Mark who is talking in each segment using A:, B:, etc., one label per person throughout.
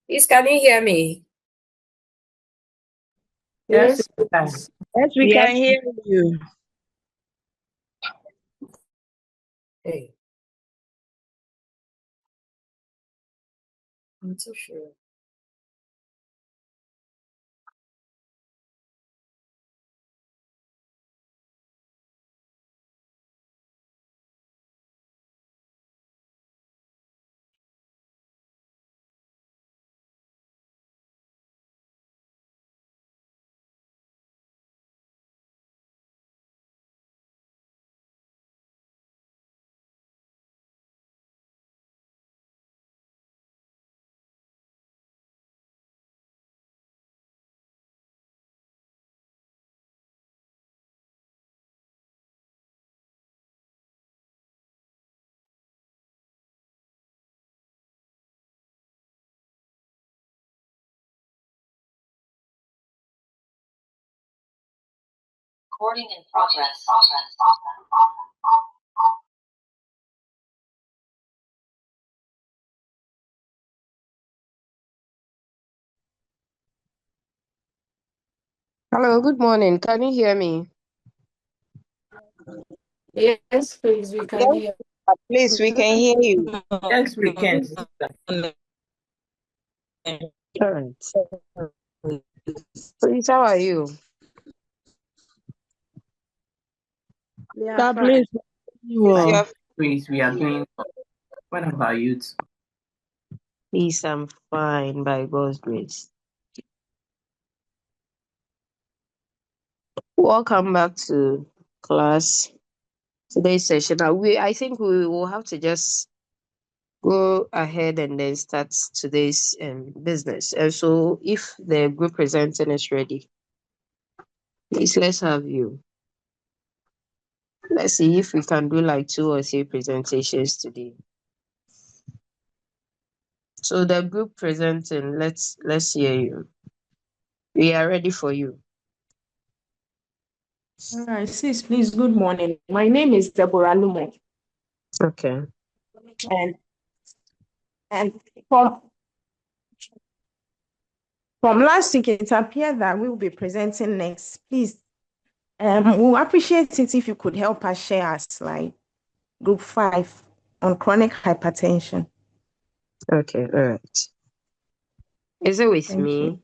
A: Please, can you hear me?
B: Yes,
C: Yes, we
B: yes.
C: can hear you.
A: Hey. I'm not so sure.
D: Recording in progress.
C: Hello, good morning. Can you hear me?
A: Yes, please, we can hear.
C: Please, we can hear you.
B: Yes, we can.
C: All right. Please, how are you?
B: God bless you
C: Please,
B: all. Please, we are doing well. What about you?
C: Please, I'm fine by God's grace. Welcome back to class. Today's session. I think we will have to just go ahead and then start today's business. And so, if the group presenting is ready, please let's have you. Let's see if we can do like 2 or 3 presentations today. So the group presenting, let's hear you. We are ready for you.
E: All right, sis, please, good morning. My name is Deborah Lumo.
C: Okay.
E: And from last week, it appeared that we will be presenting next. Please, we'll appreciate it if you could help us share our slide, group 5 on chronic hypertension.
C: Okay, all right. Is it with
E: Thank
C: me?
E: you.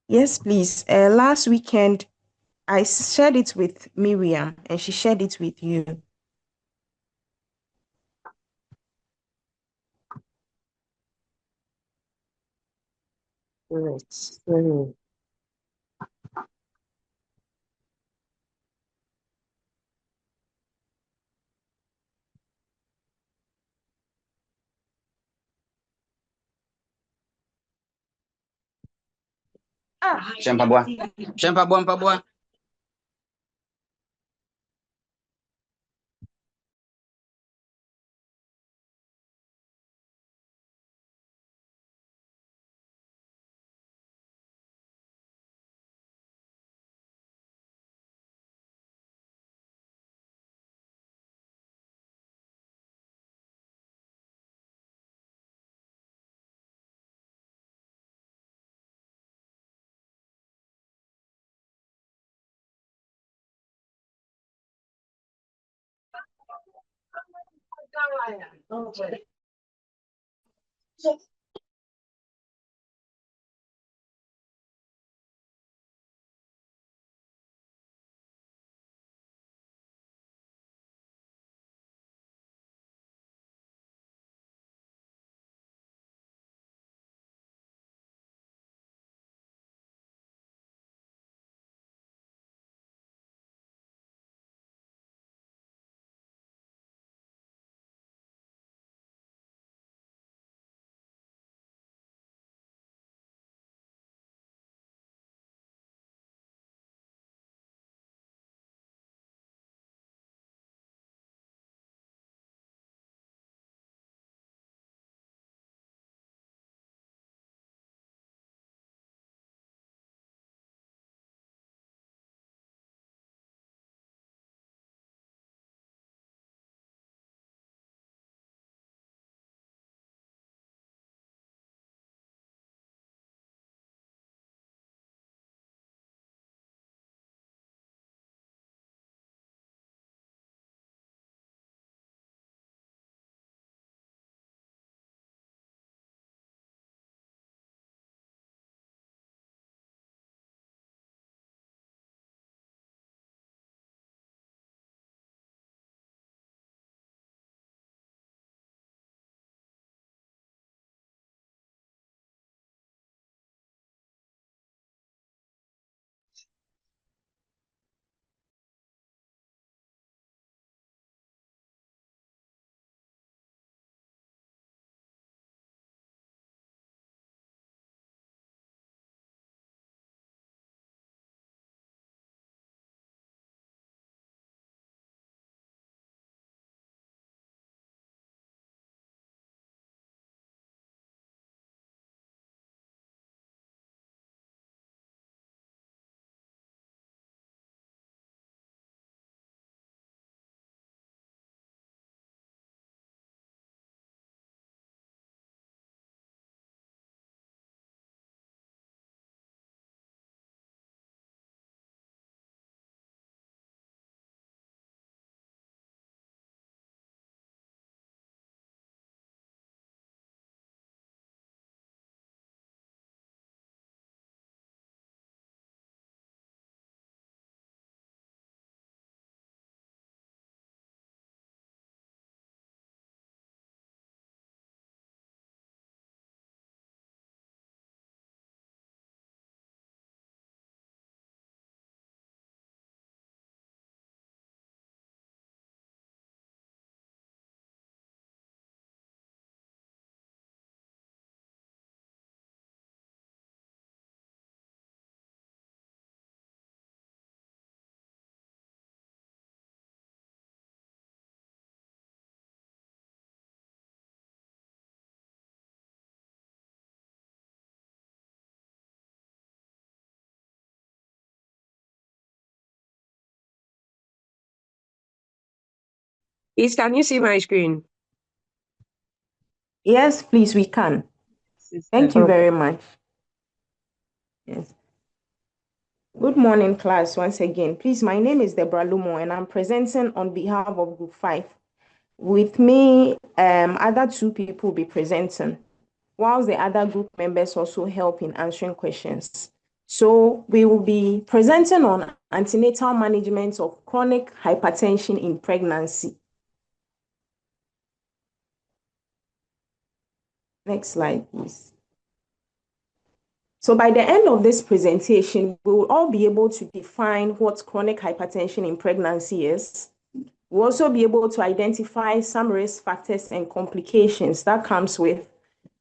E: Yes, please. Last weekend, I shared it with Miriam, and she shared it with you.
C: All right.
F: Shempa boa.
C: Please, can you see my screen?
E: Yes, please, we can. Thank you
C: Okay.
E: very much. Yes. Good morning, class, once again. Please, my name is Deborah Lumo, and I'm presenting on behalf of Group 5. With me, other two people will be presenting, whilst the other group members also help in answering questions. So we will be presenting on antenatal management of chronic hypertension in pregnancy. Next slide, please. So by the end of this presentation, we will all be able to define what chronic hypertension in pregnancy is. We'll also be able to identify some risk factors and complications that comes with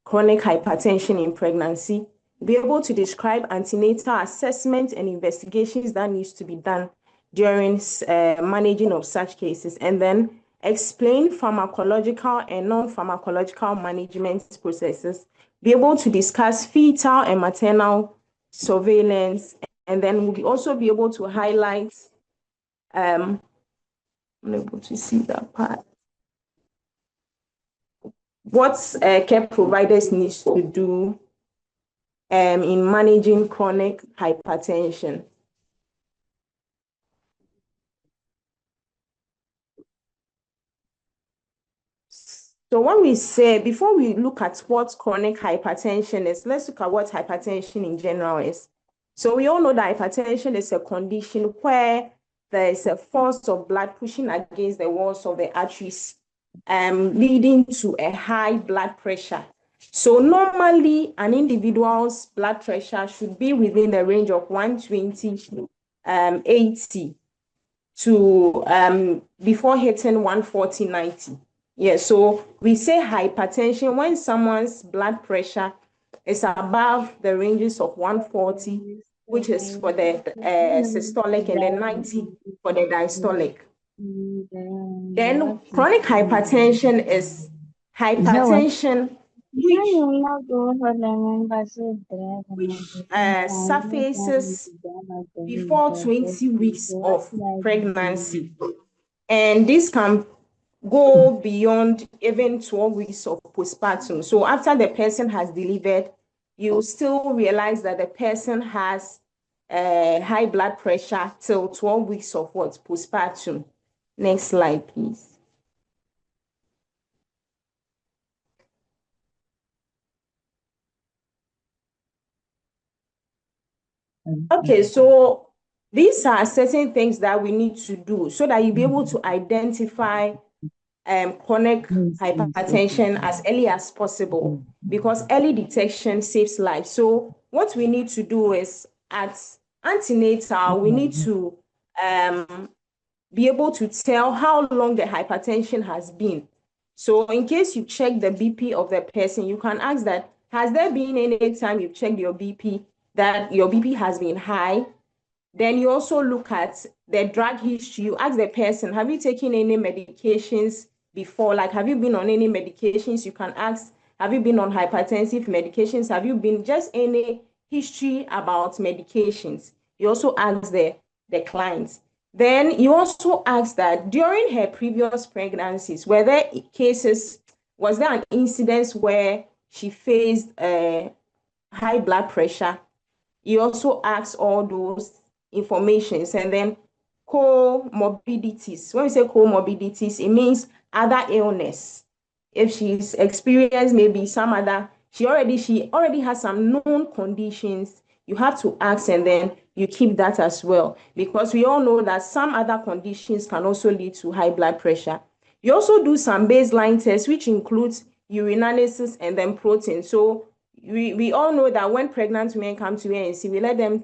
E: chronic hypertension in pregnancy. We'll be able to describe antenatal assessment and investigations that needs to be done during managing of such cases, and then explain pharmacological and non-pharmacological management processes, be able to discuss fetal and maternal surveillance, and then we'll also be able to highlight, I'm able to see that part, what care providers need to do in managing chronic hypertension. So when we say, before we look at what chronic hypertension is, let's look at what hypertension in general is. So we all know that hypertension is a condition where there is a force of blood pushing against the walls of the arteries, leading to a high blood pressure. So normally an individual's blood pressure should be within the range of 120 80 to before hitting 140 90. Yeah, so we say hypertension when someone's blood pressure is above the ranges of 140, which is for the systolic, and then 90 for the diastolic. Then chronic hypertension is hypertension which surfaces before 20 weeks of pregnancy. And this can go beyond even 12 weeks of postpartum. So after the person has delivered, you still realize that the person has high blood pressure till 12 weeks of what? Postpartum. Next slide, please. Okay, so these are certain things that we need to do so that you'll be able to identify chronic hypertension as early as possible, because early detection saves lives. So what we need to do is at antenatal, we need to be able to tell how long the hypertension has been. So in case you check the BP of the person, you can ask that, has there been any time you've checked your BP that your BP has been high? Then you also look at the drug history. You ask the person, have you taken any medications before? Like, have you been on any medications? You can ask, have you been on hypertensive medications? Have you been just any history about medications? You also ask the clients. Then you also ask that during her previous pregnancies, was there an incident where she faced high blood pressure? You also ask all those informations. And then comorbidities. When we say comorbidities, it means other illness. If she's experienced maybe some other, she already has some known conditions, you have to ask, and then you keep that as well, because we all know that some other conditions can also lead to high blood pressure. You also do some baseline tests, which includes urinalysis and then protein. So we all know that when pregnant women come to ANC, we let them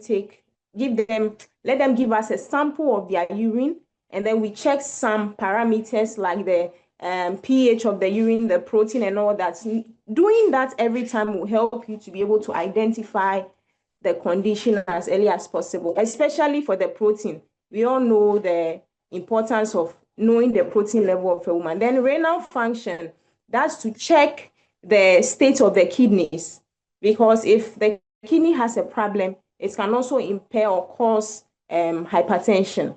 E: give us a sample of their urine, and then we check some parameters like the pH of the urine, the protein, and all that. Doing that every time will help you to be able to identify the condition as early as possible, especially for the protein. We all know the importance of knowing the protein level of a woman. Then renal function, that's to check the state of the kidneys, because if the kidney has a problem, it can also impair or cause hypertension.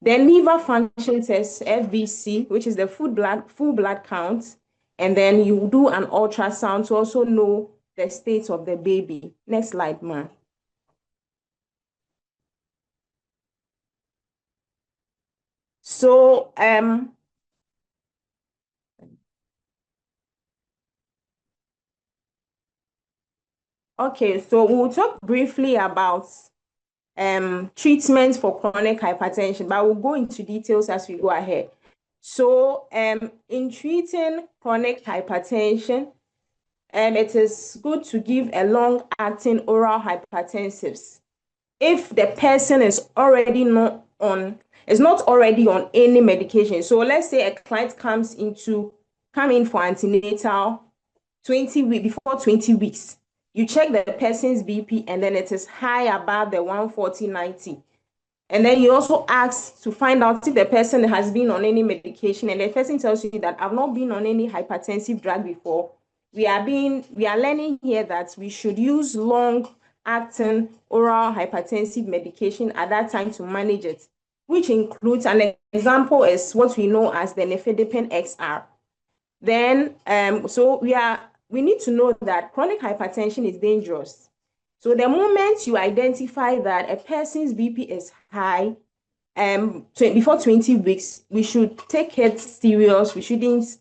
E: Then liver function test, FVC, which is the full blood count. And then you do an ultrasound to also know the state of the baby. Next slide, ma'am. So, okay, so we'll talk briefly about treatments for chronic hypertension, but we'll go into details as we go ahead. So, in treating chronic hypertension, it is good to give a long-acting oral hypertensives if the person is not already on any medication. So let's say a client come in for antenatal before 20 weeks. You check the person's BP and then it is high above the 140/90. And then you also ask to find out if the person has been on any medication, and the person tells you that I've not been on any hypertensive drug before. We are learning here that we should use long-acting oral hypertensive medication at that time to manage it, which includes an example is what we know as the nifedipine XR. Then, so we need to know that chronic hypertension is dangerous. So the moment you identify that a person's BP is high, before 20 weeks, we should take it serious. We shouldn't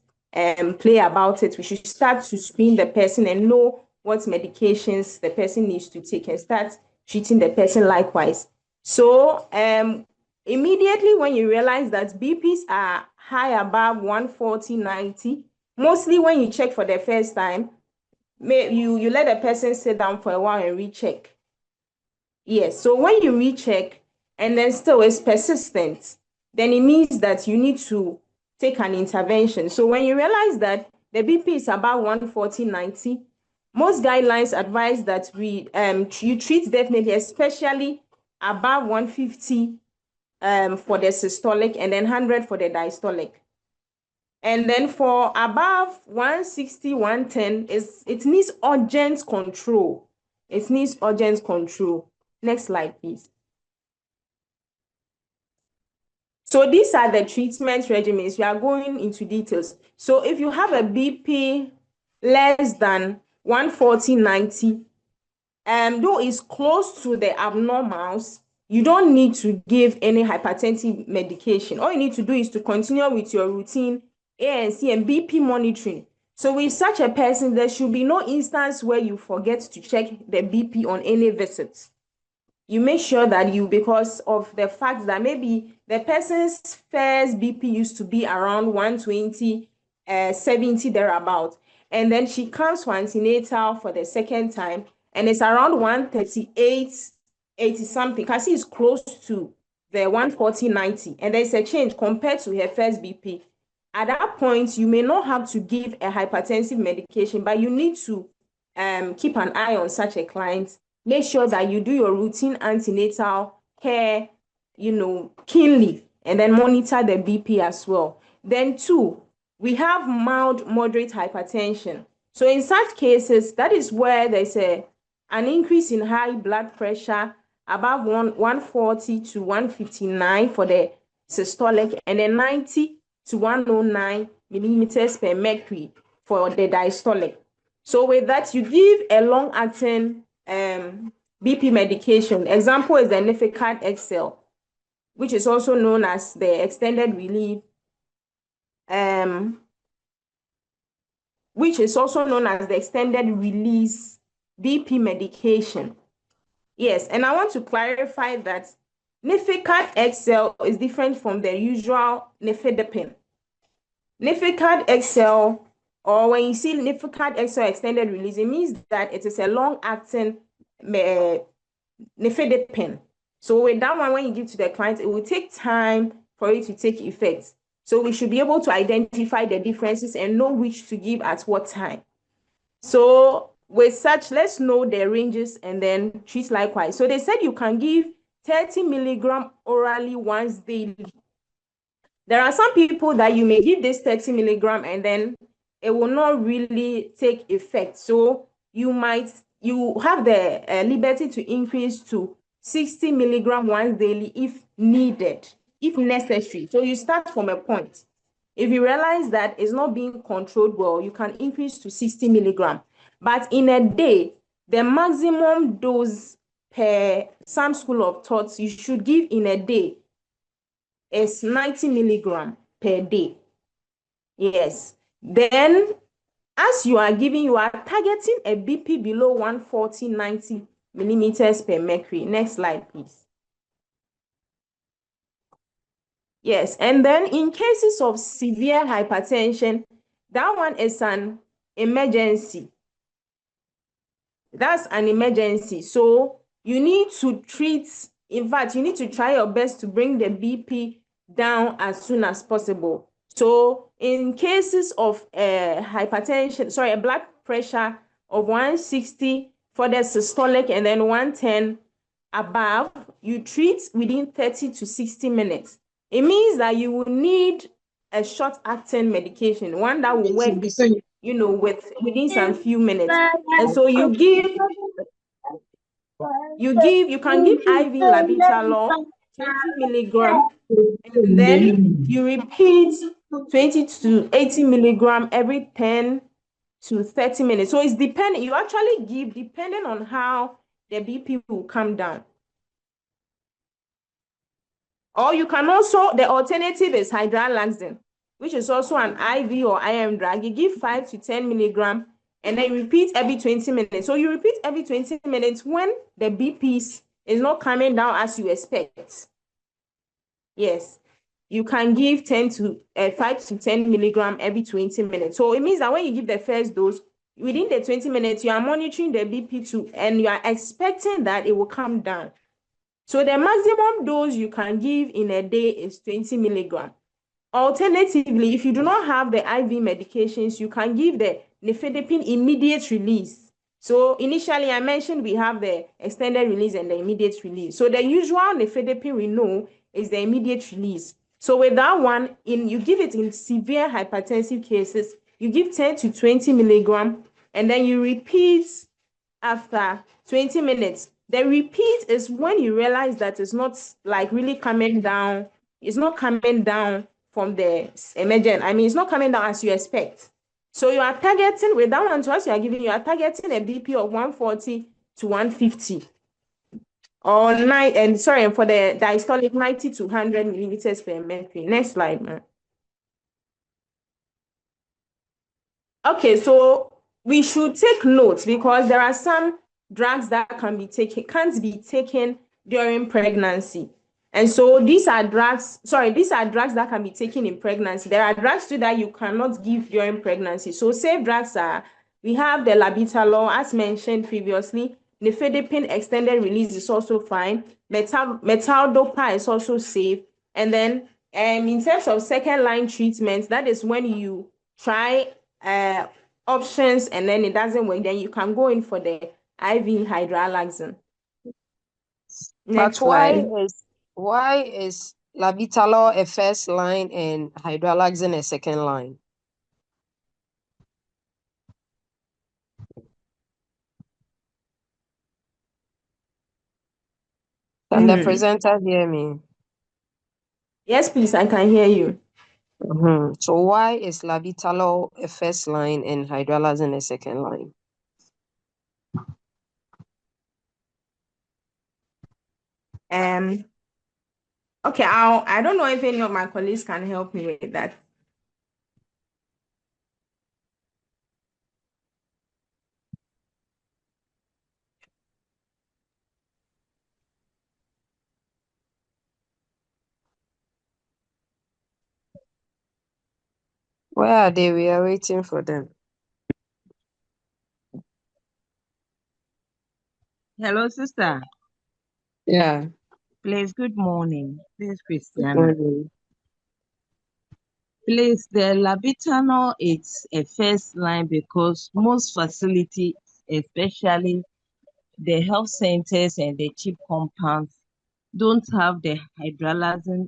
E: play about it. We should start to screen the person and know what medications the person needs to take and start treating the person likewise. So immediately when you realize that BPs are high above 140/90, mostly when you check for the first time, you let the person sit down for a while and recheck. Yes, so when you recheck and then still it's persistent, then it means that you need to take an intervention. So when you realize that the BP is about 140/90, most guidelines advise that you treat definitely, especially above 150 for the systolic and then 100 for the diastolic. And then for above 160, 110, it needs urgent control. It needs urgent control. Next slide, please. So these are the treatment regimens. We are going into details. So if you have a BP less than 140/90, though it's close to the abnormals, you don't need to give any hypertensive medication. All you need to do is to continue with your routine ANC and BP monitoring. So with such a person, there should be no instance where you forget to check the BP on any visits. You make sure that because of the fact that maybe the person's first BP used to be around 120, 70 thereabout, and then she comes for antenatal for the second time, and it's around 138, 80 something. Because it's close to the 140/90, and there's a change compared to her first BP. At that point, you may not have to give a hypertensive medication, but you need to keep an eye on such a client. Make sure that you do your routine antenatal care, keenly, and then monitor the BP as well. Then 2, we have mild, moderate hypertension. So in such cases, that is where there's an increase in high blood pressure above 140 to 159 for the systolic, and then 90 to 109 millimeters per mercury for the diastolic. So with that, you give a long-acting BP medication. Example is the Nifedipine XL, which is also known as the extended release, BP medication. Yes, and I want to clarify that Nifedipine XL is different from the usual nifedipine. Nifedipine XL, or when you see Nifedipine XL extended release, it means that it is a long-acting nifedipine. So with that one, when you give to the client, it will take time for it to take effect. So we should be able to identify the differences and know which to give at what time. So with such, let's know the ranges and then treat likewise. So they said you can give 30 milligram orally once daily. There are some people that you may give this 30 milligram and then it will not really take effect. So you have the liberty to increase to 60 milligram once daily if needed. if necessary. So you start from a point. If you realize that it's not being controlled well, you can increase to 60 milligram. But in a day, the maximum dose per some school of thoughts you should give in a day is 90 milligram per day. Yes. Then, as you are giving, you are targeting a BP below 140-90 millimeters per mercury. Next slide, please. Yes, and then in cases of severe hypertension, that one is an emergency. That's an emergency. So you need to treat, in fact, you need to try your best to bring the BP down as soon as possible. So in cases of hypertension, a blood pressure of 160 for the systolic and then 110 above, you treat within 30 to 60 minutes. It means that you will need a short-acting medication, one that will work, within some few minutes. And so you can give IV labetalol 20 milligram, and then you repeat 20 to 80 milligram every 10 to 30 minutes. So it's depending, you actually give depending on how the BP will come down. Or you can also, the alternative is hydralazine, which is also an IV or IM drug. You give 5 to 10 milligram and then repeat every 20 minutes. So you repeat every 20 minutes when the BP is not coming down as you expect. Yes, you can give 5 to 10 milligram every 20 minutes. So it means that when you give the first dose, within the 20 minutes, you are monitoring the BP too, and you are expecting that it will come down. So the maximum dose you can give in a day is 20 milligram. Alternatively, if you do not have the IV medications, you can give the nifedipine immediate release. So initially, I mentioned we have the extended release and the immediate release. So the usual nifedipine we know is the immediate release. So with that one, you give it in severe hypertensive cases, you give 10 to 20 milligram, and then you repeat after 20 minutes. The repeat is when you realize that it's not like really coming down. It's not coming down from the emergent. It's not coming down as you expect. So you are targeting with that one, to us you are giving, you are targeting a BP of 140 to 150. Or for the diastolic, 90 to 100 millimeters per mercury. Next slide, man. Okay, so we should take note because there are some drugs that can't be taken during pregnancy. And so these are drugs that can be taken in pregnancy. There are drugs too that you cannot give during pregnancy. So safe drugs we have the labetalol, as mentioned previously. Nifedipine extended release is also fine. Metaldopa is also safe. And then in terms of second line treatment, that is when you try options and then it doesn't work, then you can go in for the IV hydralazine.
C: But why is labetalol a first line and hydralazine a second line? Can the presenter hear me?
E: Yes, please, I can hear you.
C: So why is labetalol a first line and hydralazine a second line?
E: Okay, I don't know if any of my colleagues can help me with that.
C: Where are they? We are waiting for them.
F: Hello, sister.
C: Yeah.
F: Please, good morning. This is Christiana.
C: Good morning.
F: Please, the labetalol is a first line because most facilities, especially the health centers and the cheap compounds, don't have the hydralazine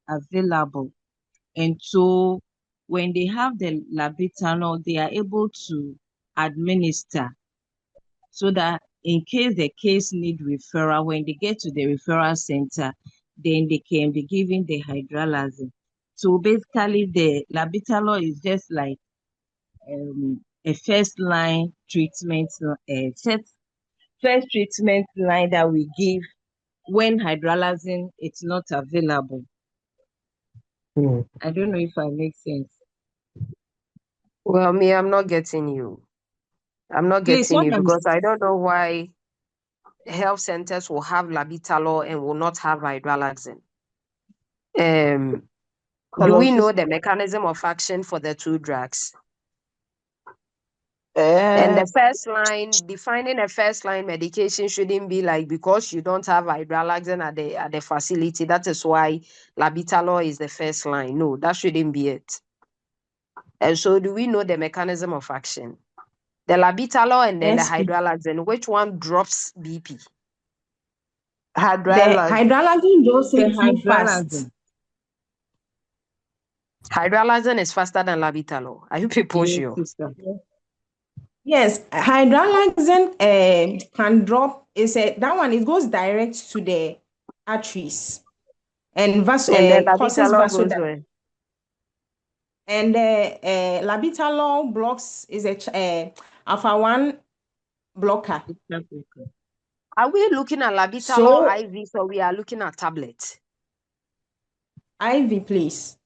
F: available. And so when they have the labetalol, they are able to administer so that in case the case need referral, when they get to the referral center, then they can be given the hydralazine. So basically, the labetalol is just like a first line treatment, first treatment line that we give when hydralazine is not available. I don't know if I make sense.
C: Well, me, I'm not getting you. I'm not
F: Please,
C: getting
F: what
C: you
F: I'm
C: because I don't know why health centers will have labetalol and will not have hydralazine. Do we know the mechanism of action for the two drugs? And the first line, defining a first line medication shouldn't be like because you don't have hydralazine at the facility, that is why labetalol is the first line. No, that shouldn't be it. And so do we know the mechanism of action? The labetalol and then
E: Yes,
C: the hydralazine, which one drops BP?
E: the hydralazine dose
F: The
E: is too fast.
F: hydralazine.
C: Hydralazine is faster than labetalol. Are you people
F: Yes,
C: sure?
F: sister.
E: Yes, hydralazine can drop. That one, it goes direct to the arteries and
C: And then
E: causes
C: labetalol goes
E: vasodilation.
C: where?
E: And labetalol blocks is a alpha 1 blocker.
C: Are we looking at labetalol
E: So
C: IV or we are looking at tablets?
E: IV, please.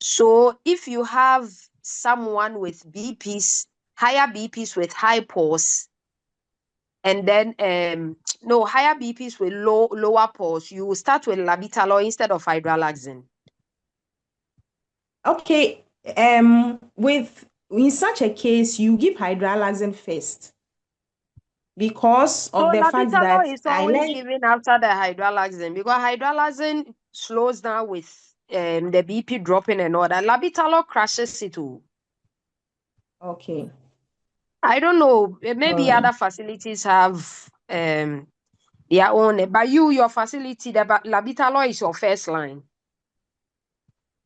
C: So if you have someone with BPs, higher BPs with high pulse, and then higher BPs with lower pulse, you will start with labetalol instead of hydralazine.
E: Okay. In such a case, you give hydralazine first because
C: So
E: of the fact that
C: labetalol is always given after the hydralazine because hydralazine slows down with the BP dropping and all that. Labetalol crashes it all.
E: Okay.
C: I don't know. Maybe
E: Alright.
C: other facilities have their own. But your facility, the labetalol is your first line.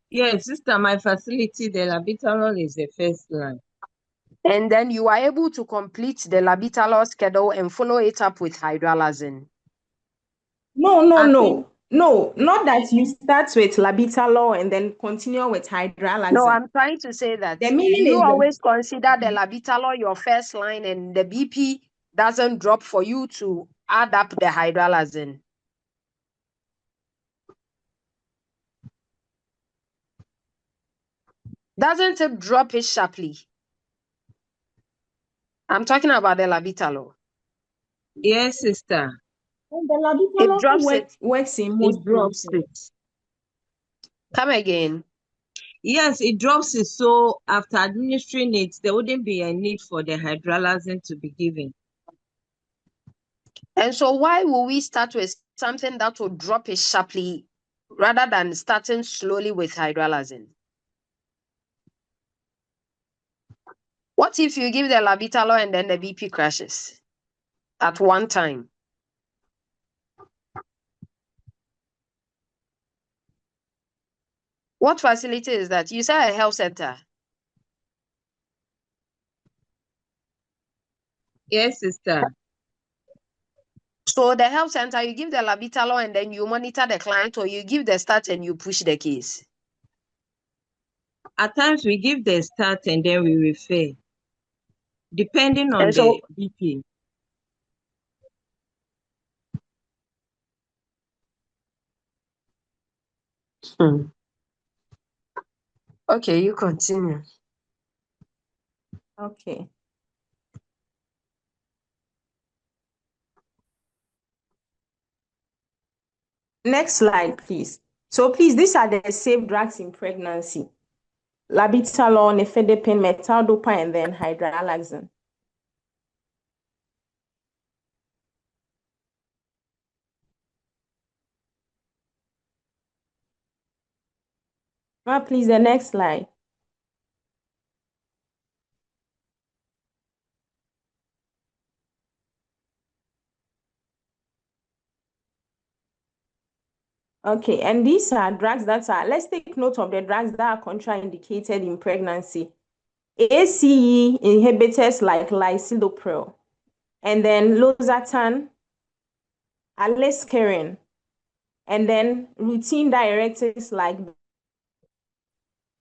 F: Yes, sister, my facility, the labetalol is the first line.
C: And then you are able to complete the labetalol schedule and follow it up with hydralazine.
E: No, not that you start with labetalol and then continue with hydralazine.
C: No, I'm trying to say that
E: The meaning
C: you
E: is
C: always consider the labetalol your first line and the BP doesn't drop for you to add up the hydralazine. Doesn't it drop it sharply? I'm talking about the labetalol.
F: Yes, sister.
E: And the labetalol
C: It drops it.
E: works in most
F: It drops
E: places.
F: it.
C: Come again.
F: Yes, it drops it. So after administering it, there wouldn't be a need for the hydralazine to be given.
C: And so why will we start with something that will drop it sharply rather than starting slowly with hydralazine? What if you give the labetalol and then the BP crashes at one time? What facility is that? You said a health center.
F: Yes, sister.
C: So the health center, you give the labetalol and then you monitor the client, or you give the start and you push the case?
F: At times we give the start and then we refer, depending on
C: And so,
F: the BP.
C: Okay, you continue.
E: Okay. Next slide, please. So please, these are the safe drugs in pregnancy. Labetalol, nifedipine, metaldopa, and then hydralazine. Now, please, the next slide. Okay, and these are drugs that are, let's take note of the drugs that are contraindicated in pregnancy. ACE inhibitors like lisinopril, and then losartan, aliskiren, And then routine diuretics like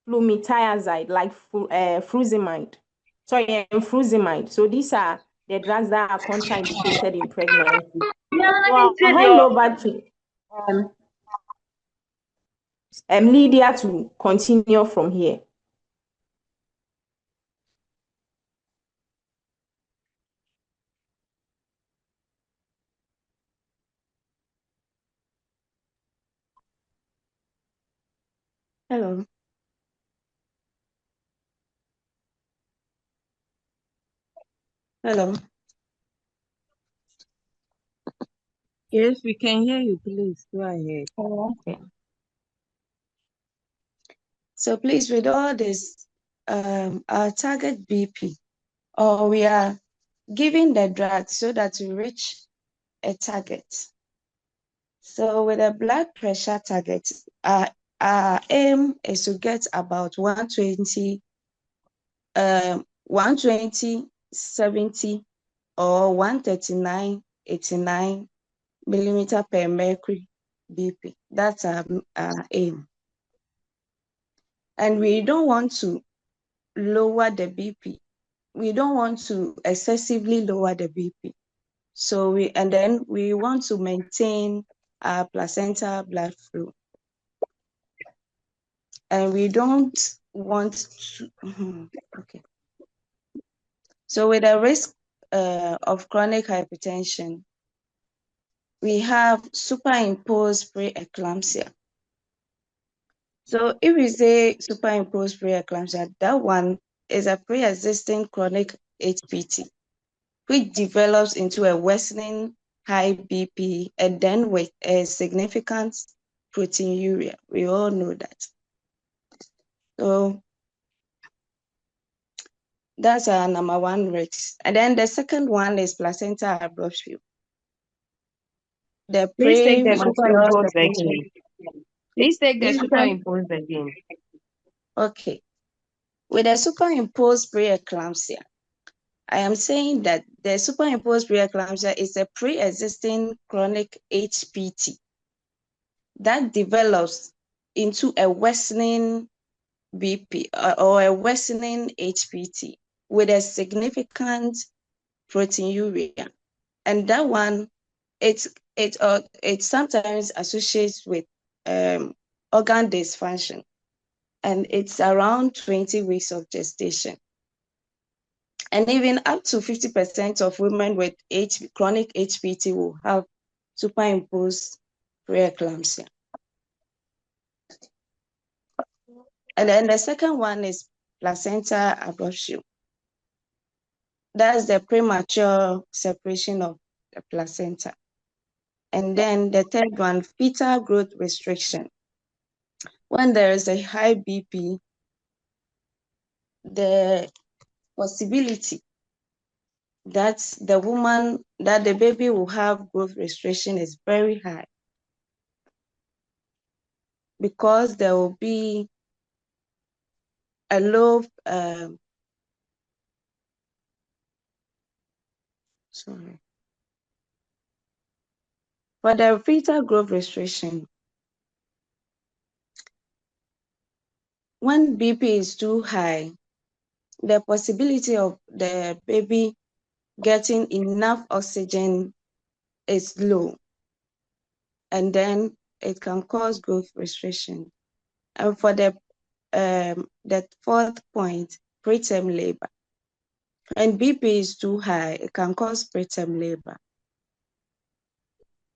E: flumethiazide, like furosemide. Furosemide. So these are the drugs that are contraindicated in pregnancy. So I'll hand over to Lydia to continue from here.
C: Hello. Hello.
F: Yes, we can hear you. Please go ahead.
C: Oh, okay. So please, with all this, our target BP, or we are giving the drug so that we reach a target. So with a blood pressure target, our aim is to get about 120, 70 or 139.89 millimeter per mercury BP. That's our aim. And we don't want to lower the BP. We don't want to excessively lower the BP. So we want to maintain our placental blood flow. And we don't want to, okay. So with the risk of chronic hypertension, we have superimposed preeclampsia. So if we say superimposed preeclampsia, that one is a pre-existing chronic HPT, which develops into a worsening high BP and then with a significant proteinuria. We all know that. So that's our number one risk. And then the second one is placenta abruptio. The Please take the premature superimposed
E: separation.
C: again. Please take the
E: Please,
C: superimposed again.
F: Okay.
C: With a superimposed preeclampsia, I am saying that the superimposed preeclampsia is a pre-existing chronic HPT that develops into a worsening BP or a worsening HPT with a significant proteinuria. And that one, it sometimes associates with organ dysfunction. And it's around 20 weeks of gestation. And even up to 50% of women with chronic HPT will have superimposed preeclampsia. And then the second one is placenta abruptio. That's the premature separation of the placenta. And then the third one, fetal growth restriction. When there is a high BP, the possibility that the baby will have growth restriction is very high, because there will be a low, for the fetal growth restriction, when BP is too high, the possibility of the baby getting enough oxygen is low, and then it can cause growth restriction. And for the fourth point, preterm labor. When BP is too high, it can cause preterm labor.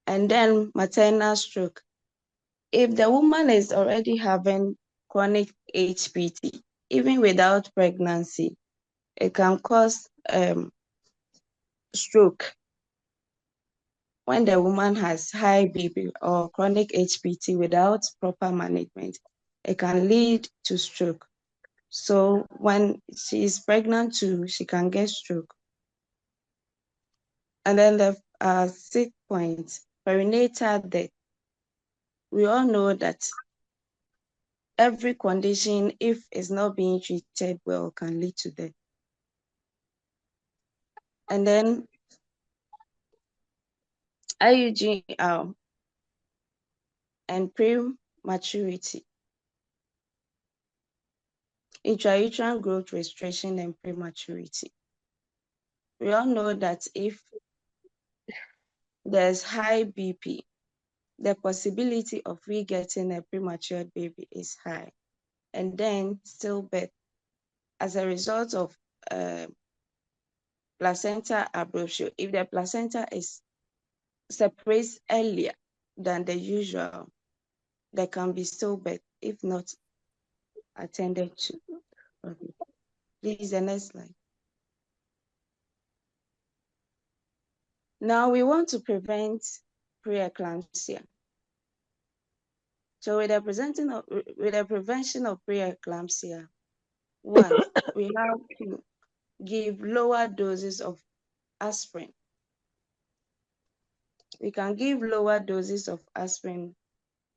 C: And then maternal stroke. If the woman is already having chronic HPT, even without pregnancy, it can cause stroke. When the woman has high BP or chronic HPT without proper management, it can lead to stroke. So when she is pregnant too, she can get stroke. And then the sixth point, perinatal death. We all know that every condition, if it's not being treated well, can lead to death. And then IUG,
E: and prematurity, intrauterine growth restriction and prematurity. We all know that if there's high BP, the possibility of we getting a premature baby is high. And then stillbirth as a result of placenta abruptio. If the placenta is separates earlier than the usual, there can be stillbirth if not attended to. Okay. Please, the next slide. Now we want to prevent preeclampsia. So with the prevention of preeclampsia, one, we have to give lower doses of aspirin. We can give lower doses of aspirin,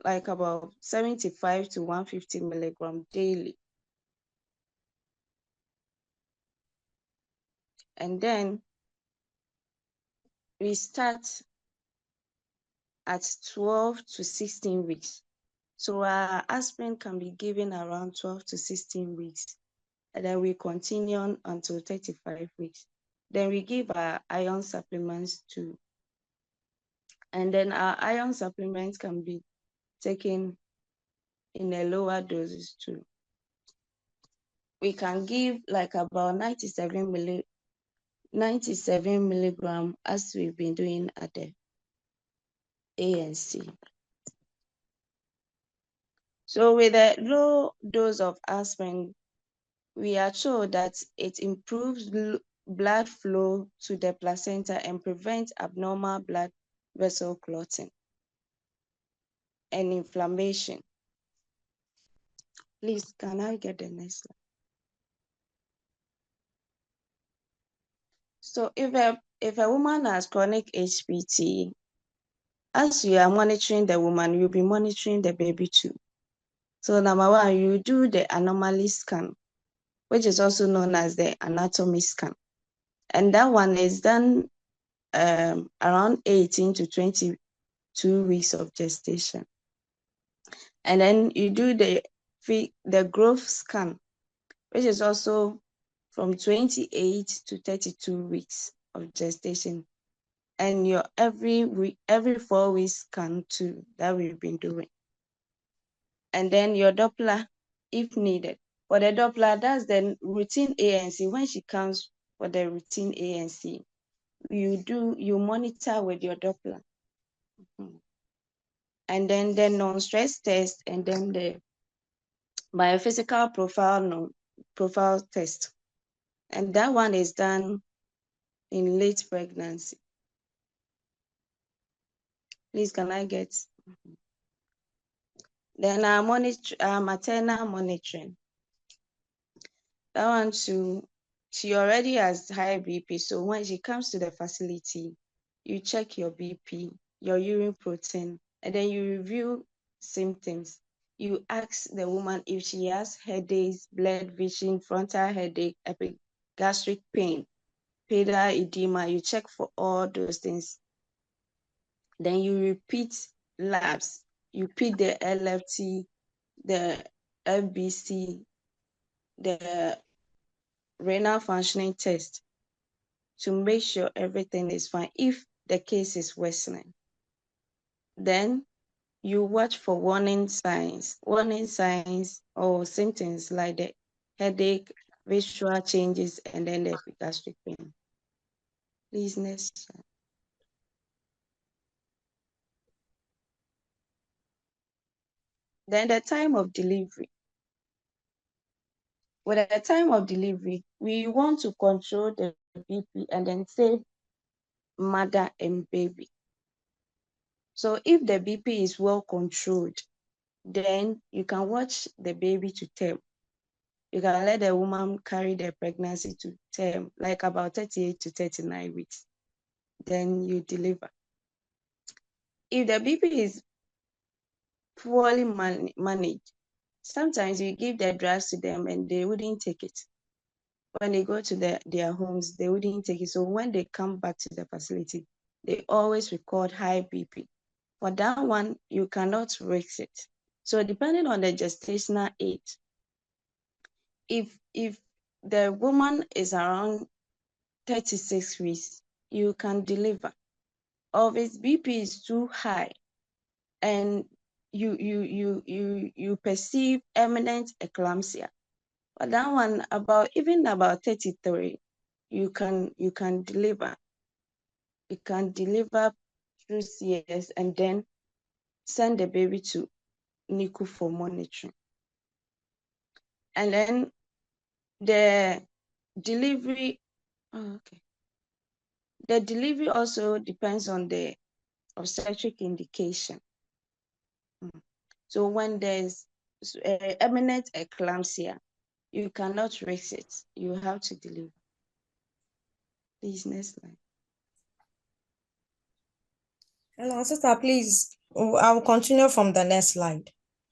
E: like about 75 to 150 milligrams daily. And then we start at 12 to 16 weeks. So our aspirin can be given around 12 to 16 weeks. And then we continue on until 35 weeks. Then we give our iron supplements too. And then our iron supplements can be taken in a lower doses too. We can give like about 97 milligram as we've been doing at the ANC. So with a low dose of aspirin, we are told that it improves blood flow to the placenta and prevents abnormal blood vessel clotting and inflammation. Please, can I get the next slide? So if a woman has chronic HPT, as you are monitoring the woman, you'll be monitoring the baby too. So number one, you do the anomaly scan, which is also known as the anatomy scan. And that one is done around 18 to 22 weeks of gestation. And then you do the growth scan, which is also from 28 to 32 weeks of gestation. And your every 4 weeks scan too, that we've been doing. And then your Doppler, if needed. For the Doppler, that's the routine ANC. When she comes for the routine ANC, you monitor with your Doppler. And then the non-stress test, and then the biophysical profile test. And that one is done in late pregnancy. Please, can I get? Then our maternal monitoring. That one too, she already has high BP. So when she comes to the facility, you check your BP, your urine protein, and then you review symptoms. You ask the woman if she has headaches, blurred vision, frontal headache, epigastric pain, pedal edema. You check for all those things. Then you repeat labs. You repeat the LFT, the FBC, the renal functioning test to make sure everything is fine if the case is worsening. Then you watch for warning signs or symptoms like the headache, visual changes, and then the epigastric pain. Please, next slide. Then the time of delivery. With the time of delivery, we want to control the BP and then save mother and baby. So if the BP is well controlled, then you can watch the baby to term. You can let the woman carry the pregnancy to term, like about 38 to 39 weeks. Then you deliver. If the BP is poorly managed, sometimes you give the drugs to them and they wouldn't take it. When they go to their homes, they wouldn't take it. So when they come back to the facility, they always record high BP.
G: For that one, you cannot risk it. So depending on the gestational age, if the woman is around 36 weeks, you can deliver. Or if its BP is too high and you perceive imminent eclampsia, for that one, about 33, you can deliver. You can deliver through CS and then send the baby to NICU for monitoring. And then the delivery, the delivery also depends on the obstetric indication. So when there's imminent eclampsia, you cannot risk it. You have to deliver. Please, next slide.
H: Hello, sister, please. I will continue from the next slide.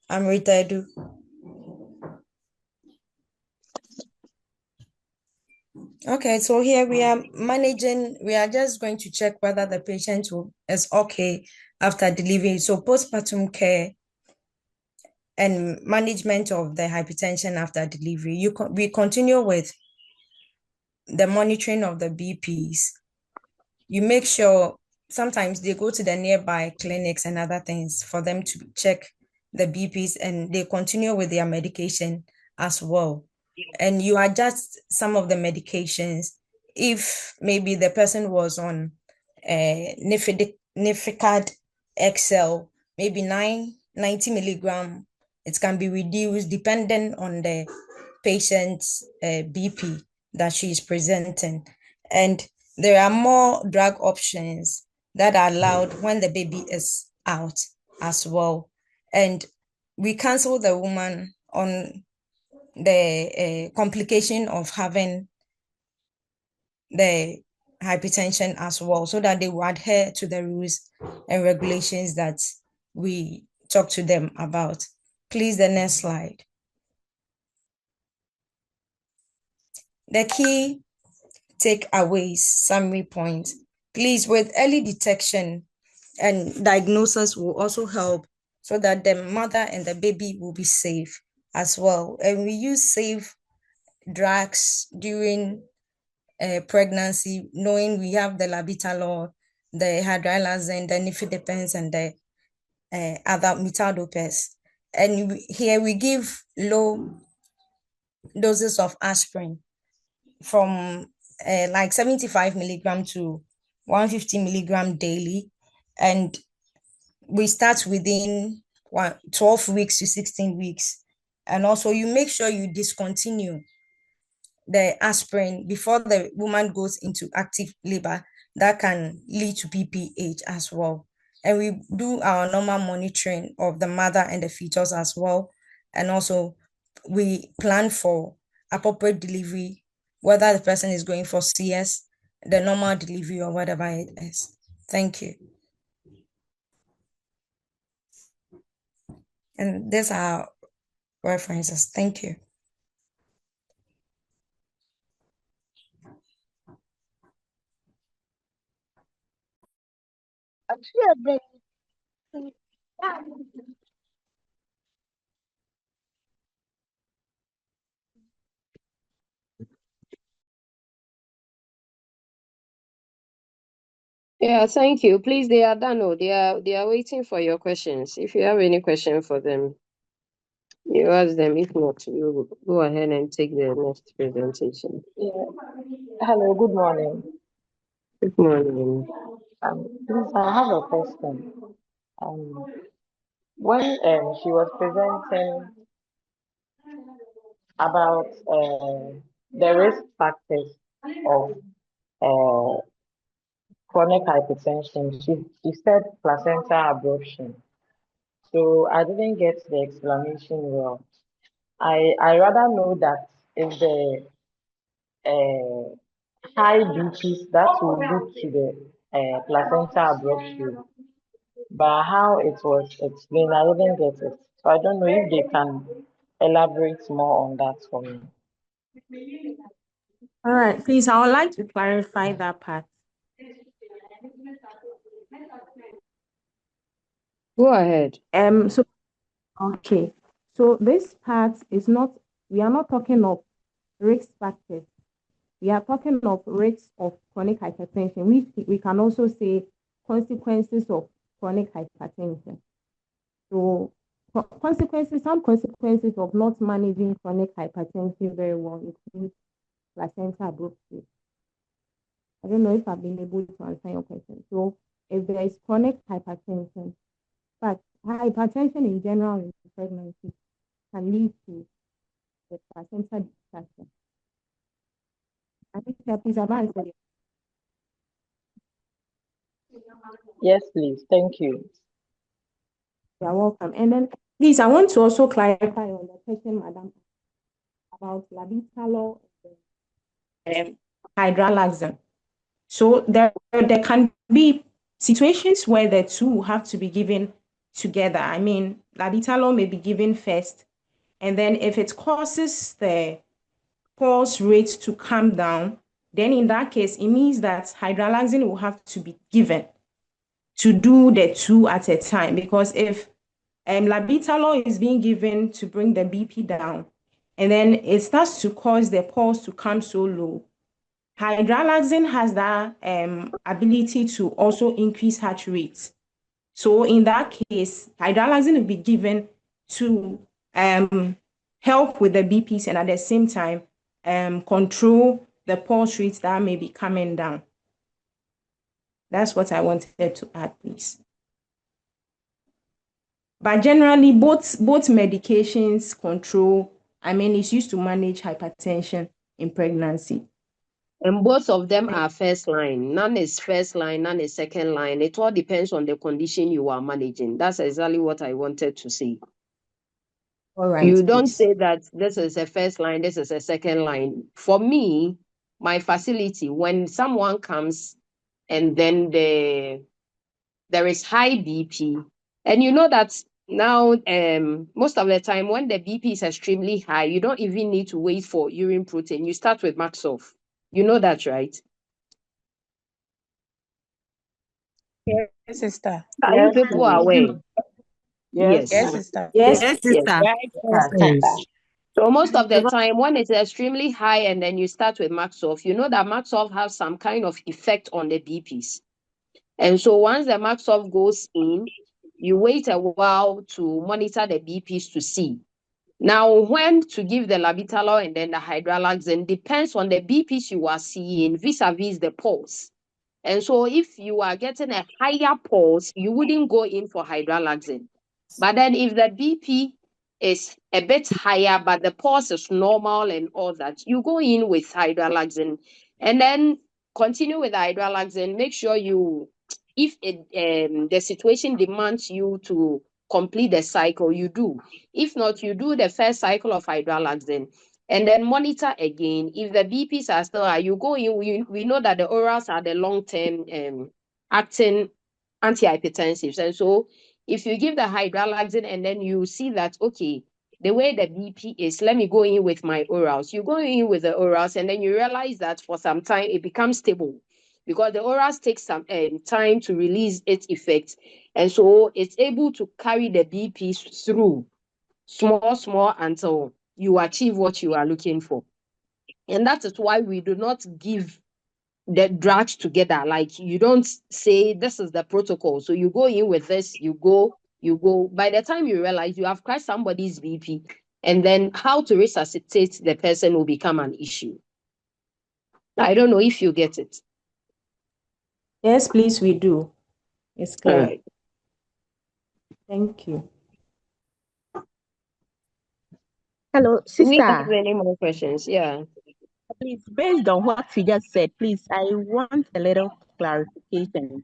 H: I'm Rita Edu. Okay, so here we are just going to check whether the patient is okay after delivery. So postpartum care and management of the hypertension after delivery. We continue with the monitoring of the BPs. You make sure sometimes they go to the nearby clinics and other things for them to check the BPs, and they continue with their medication as well. And you adjust some of the medications if maybe the person was on Nifecad XL, maybe 90 milligram. It can be reduced depending on the patient's BP that she is presenting. And there are more drug options that are allowed when the baby is out as well. And we counsel the woman on the complication of having the hypertension as well, so that they will adhere to the rules and regulations that we talk to them about. Please, the next slide. The key takeaways, summary points. Please, with early detection and diagnosis will also help so that the mother and the baby will be safe as well. And we use safe drugs during pregnancy, knowing we have the labetalol, the hydralazine, the nifedipine, and the other metadopes. And here we give low doses of aspirin from like 75 milligram to 150 milligram daily. And we start within 12 weeks to 16 weeks. And also you make sure you discontinue the aspirin before the woman goes into active labor. That can lead to PPH as well. And we do our normal monitoring of the mother and the fetus as well. And also we plan for appropriate delivery, whether the person is going for CS, the normal delivery, or whatever it is. Thank you. And these are references. Thank you.
C: Yeah, thank you. Please, they are done. Oh, they are waiting for your questions. If you have any question for them, you ask them. If not, you go ahead and take the next presentation.
I: Yeah. Hello, good morning.
C: Good morning.
I: Please, I have a question. When she was presenting about the risk factors of chronic hypertension, she said placenta abruption. So I didn't get the explanation well. I rather know that if the high BPs that will lead to the placenta abruption. But how it was explained, I didn't get it. So I don't know if they can elaborate more on that for me.
E: All right, please, I would like to clarify that part.
C: Go ahead.
E: So okay. So this part is not, we are not talking of risk factors. We are talking of risks of chronic hypertension. We can also say consequences of chronic hypertension. So some consequences of not managing chronic hypertension very well include placenta abruptly. I don't know if I've been able to answer your question. So if there is chronic hypertension, but hypertension in general in pregnancy can lead to the placenta distraction. I think please have answered it.
I: Yes, please. Thank you.
E: You're welcome. And then please, I want to also clarify on the question, Madam, about labetalol and hydralazine. So there can be situations where the two have to be given together. I mean, labetalol may be given first, and then if it causes the pulse rate to come down, then in that case, it means that hydralazine will have to be given to do the two at a time. Because if labetalol is being given to bring the BP down, and then it starts to cause the pulse to come so low, hydralazine has that ability to also increase heart rate. So in that case, hydralazine will be given to help with the BPs and at the same time control the pulse rates that may be coming down. That's what I wanted to add, please. But generally, both medications control, it's used to manage hypertension in pregnancy.
C: And both of them are first line. None is first line, none is second line. It all depends on the condition you are managing. That's exactly what I wanted to say.
E: All right.
C: You don't say that this is a first line, this is a second line. For me, my facility, when someone comes and then there is high BP, and you know that now most of the time when the BP is extremely high, you don't even need to wait for urine protein. You start with Maxoff. You know that, right?
J: Yes, sister.
C: Are you people aware?
I: Yes,
J: Yes,
I: please.
J: sister.
A: Yes,
B: Yes,
A: sister.
J: Yes,
A: Yes.
J: sister.
C: So most of the time when it's extremely high and then you start with Maxoff, you know that Maxoff has some kind of effect on the BPs. And so once the Maxoff goes in, you wait a while to monitor the BPs to see. Now, when to give the labetalol and then the hydralazine depends on the BPs you are seeing vis-a-vis the pulse. And so if you are getting a higher pulse, you wouldn't go in for hydralazine. But then if the BP is a bit higher, but the pulse is normal and all that, you go in with hydralazine and then continue with hydralazine. Make sure if the situation demands you to complete the cycle, you do. If not, you do the first cycle of hydralazine and then monitor again. If the BPs are still high, you go in. We know that the orals are the long-term acting antihypertensives. And so if you give the hydralazine and then you see that, okay, the way the BP is, let me go in with my orals. You go in with the orals and then you realize that for some time it becomes stable because the orals take some time to release its effects. And so it's able to carry the BPs through small until you achieve what you are looking for. And that is why we do not give the drugs together. Like you don't say this is the protocol. So you go in with this, you go. By the time you realize you have crashed somebody's BP, and then how to resuscitate the person will become an issue. I don't know if you get it.
E: Yes, please, we do. It's clear.
C: All right.
E: Thank you.
J: Hello,
C: Do we have
J: sister.
C: any more questions? Yeah.
J: Please, based on what you just said, please, I want a little clarification.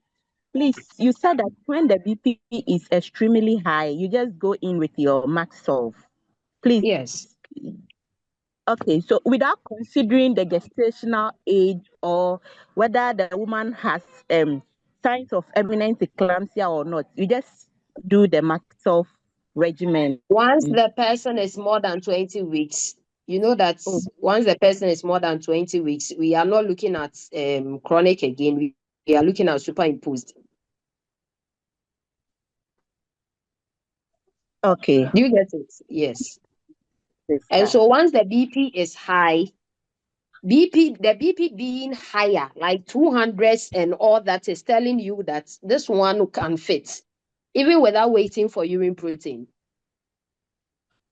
J: Please, you said that when the BP is extremely high, you just go in with your Maxoff. Please.
C: Yes.
J: Okay, so without considering the gestational age or whether the woman has signs of imminent eclampsia or not, you just do the Maxoff regimen.
C: Once the person is more than 20 weeks, you know that once the person is more than 20 weeks, we are not looking at chronic again. We are looking at superimposed.
J: Okay,
C: Do you get it? Yes. And
J: sister.
C: so once the BP is high, the BP being higher, like 200s and all that, is telling you that this one can fit, even without waiting for urine protein.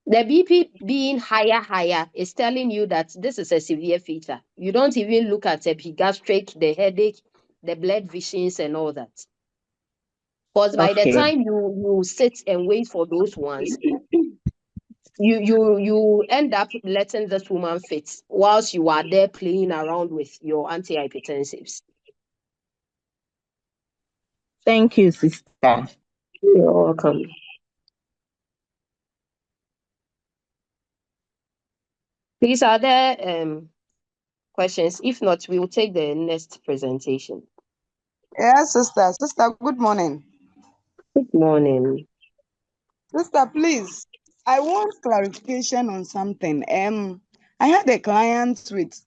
C: The BP being higher is telling you that this is a severe fever. You don't even look at epigastric, the headache, the blood visions, and all that. Because by the
J: Okay.
C: time you sit and wait for those ones, you end up letting this woman fit whilst you are there playing around with your antihypertensives.
J: Thank you, sister.
C: You're welcome. Please, are there questions? If not, we will take the next presentation.
K: Yes, sister. Sister, good morning.
C: Good morning.
K: Sister, please, I want clarification on something. I had a client with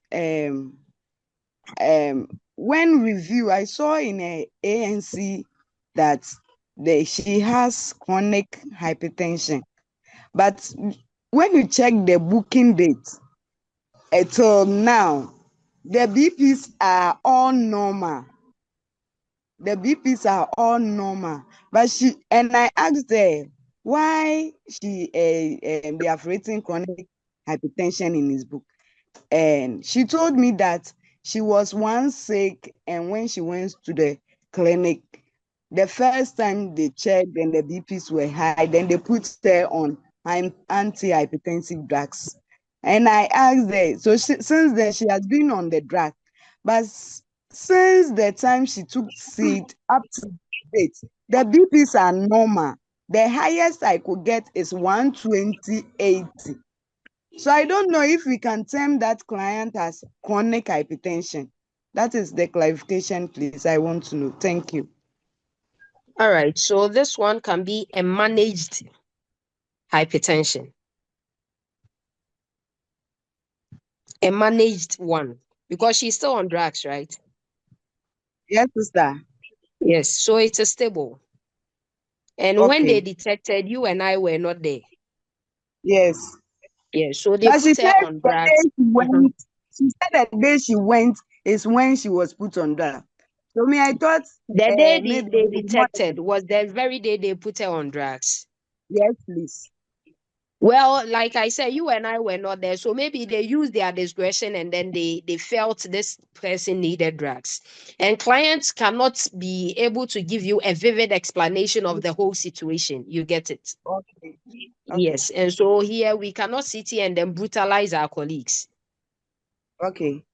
K: when review, I saw in a ANC that she has chronic hypertension, but when you check the booking date, till now, the BPs are all normal. The BPs are all normal, but I asked her why they have written chronic hypertension in his book, and she told me that she was once sick, and when she went to the clinic, the first time they checked and the BPs were high, then they put her on antihypertensive drugs. And I asked her, so since then she has been on the drug, but since the time she took seed up to date, the BPs are normal. The highest I could get is 120/80. So I don't know if we can term that client as chronic hypertension. That is the clarification, please. I want to know. Thank you.
C: All right. So this one can be a managed hypertension. A managed one. Because she's still on drugs, right?
K: Yes, sister.
C: Yes. So it's a stable. And when they
K: Okay.
C: detected, you and I were not there.
K: Yes.
C: Yes. So they
K: But she
C: put her
K: said
C: on
K: the
C: drugs.
K: day she went, she said the day she went is when she was put on drugs. So me, I thought
C: The day
K: maybe
C: they
K: they would not.
C: detected was the very day they put her on drugs.
K: Yes, please.
C: Well, like I said, you and I were not there. So maybe they used their discretion and then they felt this person needed drugs. And clients cannot be able to give you a vivid explanation of the whole situation. You get it?
K: Okay.
C: Yes. And so here we cannot sit here and then brutalize our colleagues.
K: Okay.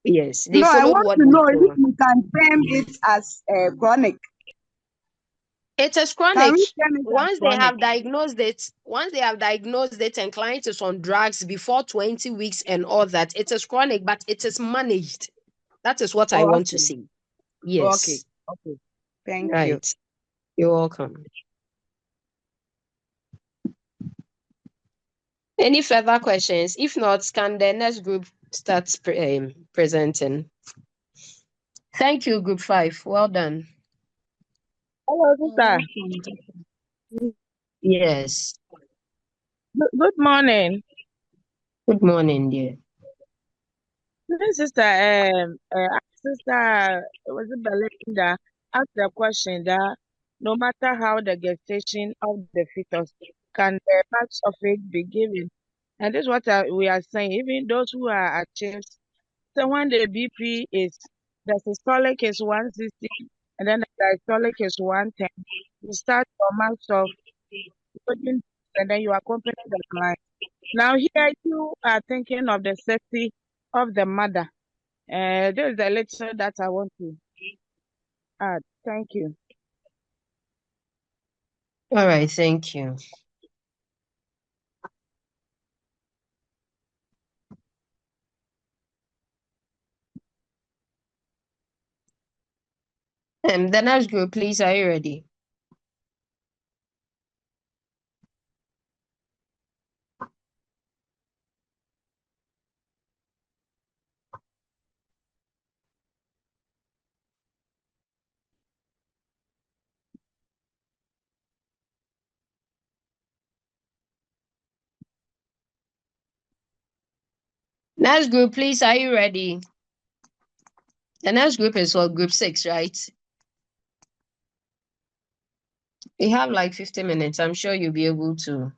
C: Yes. They
K: No, I
C: followed
K: want
C: what
K: to
C: we
K: know if
C: told.
K: we can term it as chronic.
C: It is
K: Can
C: chronic.
K: we term it as
C: Once they
K: chronic?
C: have diagnosed it and client is on drugs before 20 weeks and all that, it is chronic, but it is managed. That is what I
K: Oh,
C: want to
K: okay.
C: say.
K: Okay.
C: Yes.
K: Okay. Thank you.
C: Right. You're welcome. Any further questions? If not, can the next group start presenting? Thank you, group 5. Well done.
J: Hello, sister.
C: Yes.
J: Good morning.
C: Good morning, dear.
J: Sister, sister, was it Belinda asked the question that no matter how the gestation of the fetus, can the parts of it be given? And this is what we are saying. Even those who are achieved, so when the BP is, the systolic is 160, and then the diastolic is 110, you start your months of putting, and then you accompany the client. Now here you are thinking of the safety of the mother. This is a little that I want to add. Thank you.
C: All right. Thank you. The next group, please. Are you ready? Next group, please, are you ready? The next group is for group 6, right? We have like 50 minutes. I'm sure you'll be able to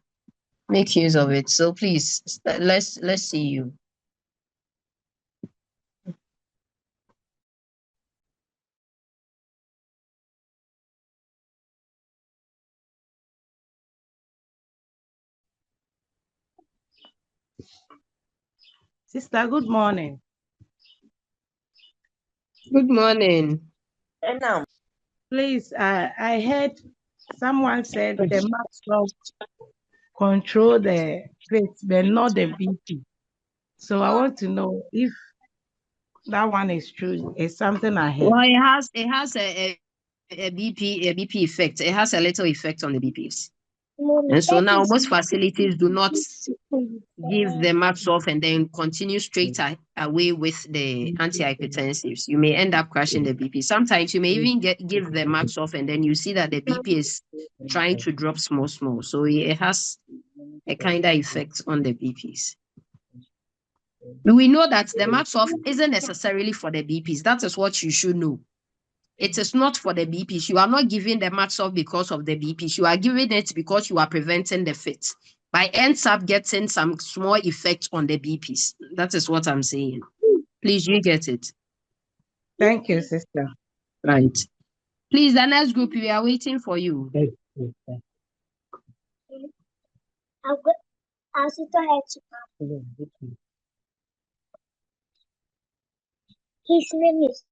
C: make use of it. So please, let's see you.
F: Sister, good morning.
C: Good morning.
F: And now, please, I heard someone said the max control the faith, but not the BP. So I want to know if that one is true. It's something I heard.
C: Well, it has a BP effect. It has a little effect on the BPs. And so now most facilities do not give the max off and then continue straight away with the antihypertensives. You may end up crashing the BP. Sometimes you may even give the max off and then you see that the BP is trying to drop small. So it has a kind of effect on the BPs. We know that the max off isn't necessarily for the BPs. That is what you should know. It is not for the BPs. You are not giving the max off because of the BPs. You are giving it because you are preventing the fit. But ends up getting some small effect on the BPs. That is what I'm saying. Please, you get it.
F: Thank you, sister.
C: Right. Please, the next group, we are waiting for you.
L: His name is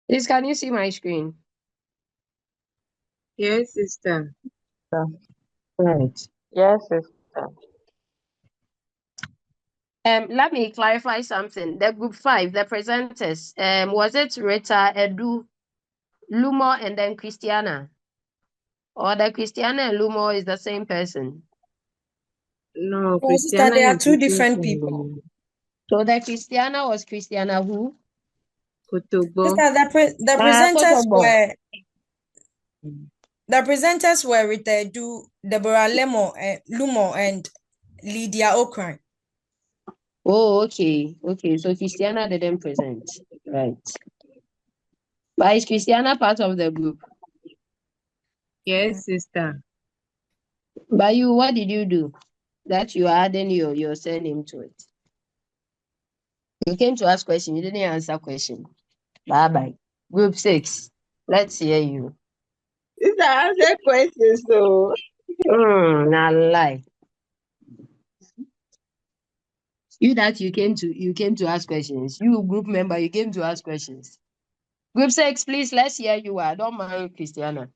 C: Please, can you see my screen?
F: Yes, sister.
C: Right.
I: Yes, sister.
C: Let me clarify something. The group 5, the presenters, was it Rita, Edu, Lumo, and then Christiana? Or the Christiana and Lumo is the same person?
F: No,
H: Oh, sister,
F: Christiana
H: they are
F: is
H: two
F: different
H: different
F: from
H: people.
C: So the Christiana was Christiana who?
F: Kotobo.
H: Sister,
C: Kotobo.
H: the presenters were Rita Edu, Deborah Lumo, and Lydia Okran.
C: Oh, okay. Okay, so Christiana didn't present. Right. But is Christiana part of the group?
F: Yes, sister.
C: But you, what did you do? That you are adding your surname to it. You came to ask question, you didn't answer question. Bye-bye. Group 6. Let's hear you.
F: Sister, answer questions, so.
C: Not lie. You came to ask questions. You group member, you came to ask questions. Group 6, please, let's hear you. I don't mind Christiana.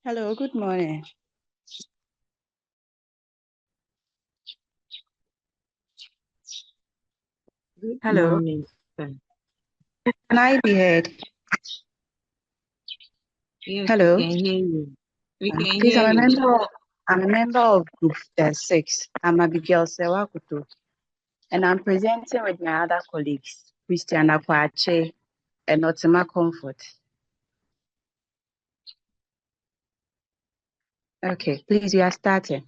G: Hello, good morning.
J: Good
G: Hello,
J: morning, sir.
G: can I be heard?
F: Yes, we
G: Hello,
F: can hear you. We can
G: please,
F: hear you.
G: I'm a member of Group 6. I'm Abigail Sewakutu, and I'm presenting with my other colleagues, Christian Akwache and Otima Comfort. Okay, please, we are starting.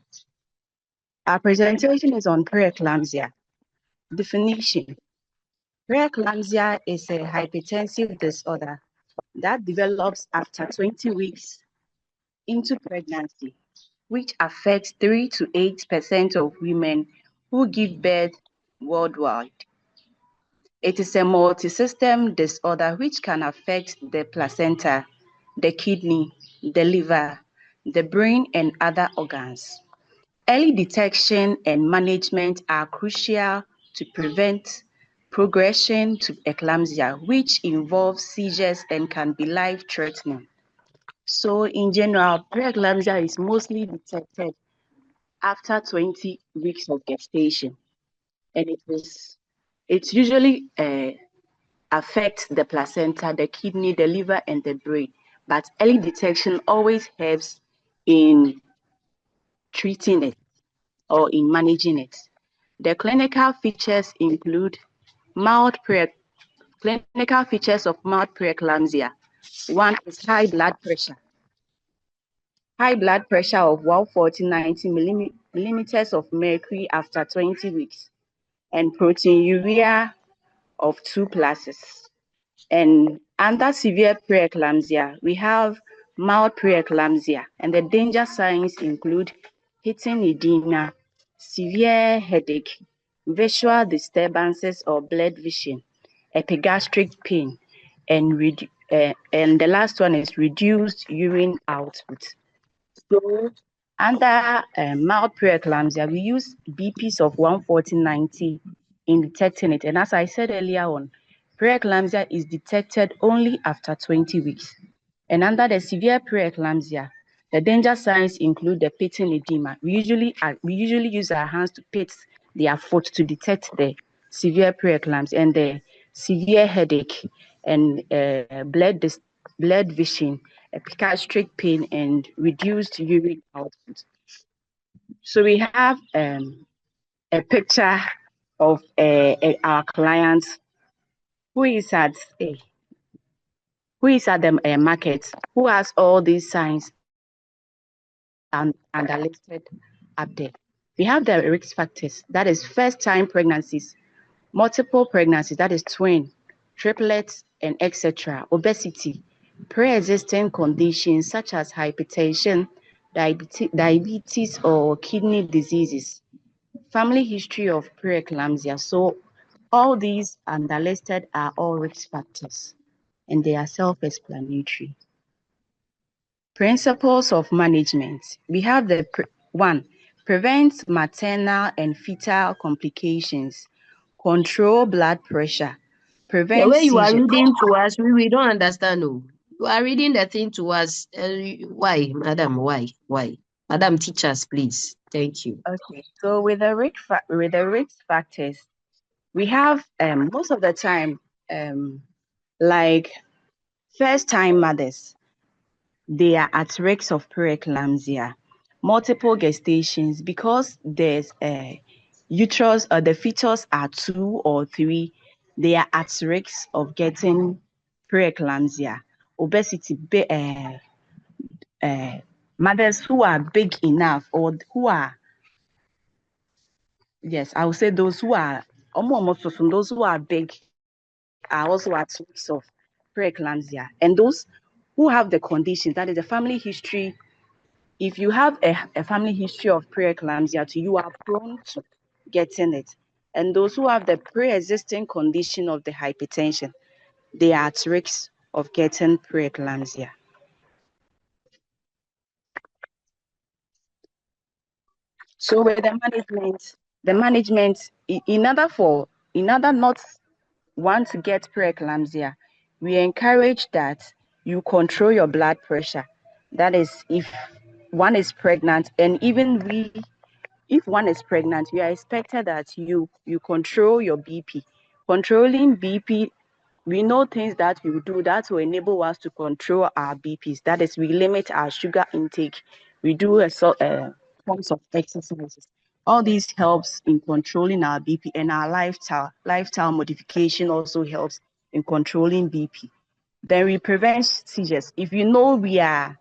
G: Our presentation is on preeclampsia. Definition. Preeclampsia is a hypertensive disorder that develops after 20 weeks into pregnancy, which affects 3 to 8% of women who give birth worldwide. It is a multi-system disorder which can affect the placenta, the kidney, the liver, the brain, and other organs. Early detection and management are crucial to prevent progression to eclampsia, which involves seizures and can be life-threatening. So in general, preeclampsia is mostly detected after 20 weeks of gestation, and it usually affects the placenta, the kidney, the liver, and the brain. But early detection always helps in treating it or in managing it. The clinical features include clinical features of mild preeclampsia. One is high blood pressure. High blood pressure of 140-90 millimeters of mercury after 20 weeks, and proteinuria of 2 classes. And under severe preeclampsia, we have mild preeclampsia, and the danger signs include heating edema, severe headache, visual disturbances or blurred vision, epigastric pain, and the last one is reduced urine output. So under mild preeclampsia, we use BPs of 140-90 in detecting it. And as I said earlier on, preeclampsia is detected only after 20 weeks. And under the severe preeclampsia, the danger signs include the pitting edema. We usually use our hands to pit their foot to detect the severe preeclampsia, and the severe headache and blurred vision, epigastric pain, and reduced urine output. So we have a picture of our client who is at the market, who has all these signs and are listed up there. We have the risk factors, that is first-time pregnancies, multiple pregnancies, that is twin, triplets, and etc. Obesity, pre-existing conditions such as hypertension, diabetes or kidney diseases, family history of preeclampsia. So all these listed are all risk factors, and they are self-explanatory. Principles of management. We have the one, prevent maternal and fetal complications, control blood pressure,
C: The
G: prevent
C: way you are
G: seizures.
C: reading to us, we don't understand. No. You are reading the thing to us. Why, madam? Why? Madam, teach us, please. Thank you.
G: Okay, so with the risk factors, we have most of the time like first-time mothers, they are at risk of preeclampsia, multiple gestations, because there's a uterus or the fetus are 2 or 3, they are at risk of getting preeclampsia. Obesity, mothers who are big enough or who are, yes, I would say those who are those who are big are also at risk of preeclampsia. And those who have the condition, that is the family history. If you have a family history of preeclampsia, you are prone to getting it. And those who have the pre-existing condition of the hypertension, they are at risk of getting preeclampsia. So with the management, in order not want to get preeclampsia, we encourage that you control your blood pressure.
J: That is if one is pregnant, and even if one is pregnant, we are expected that you control your BP. Controlling BP, we know things that we will do that will enable us to control our BPs. That is, we limit our sugar intake. We do forms of exercises. All these helps in controlling our BP, and our lifestyle modification also helps in controlling BP. Then we prevent seizures. If you know we have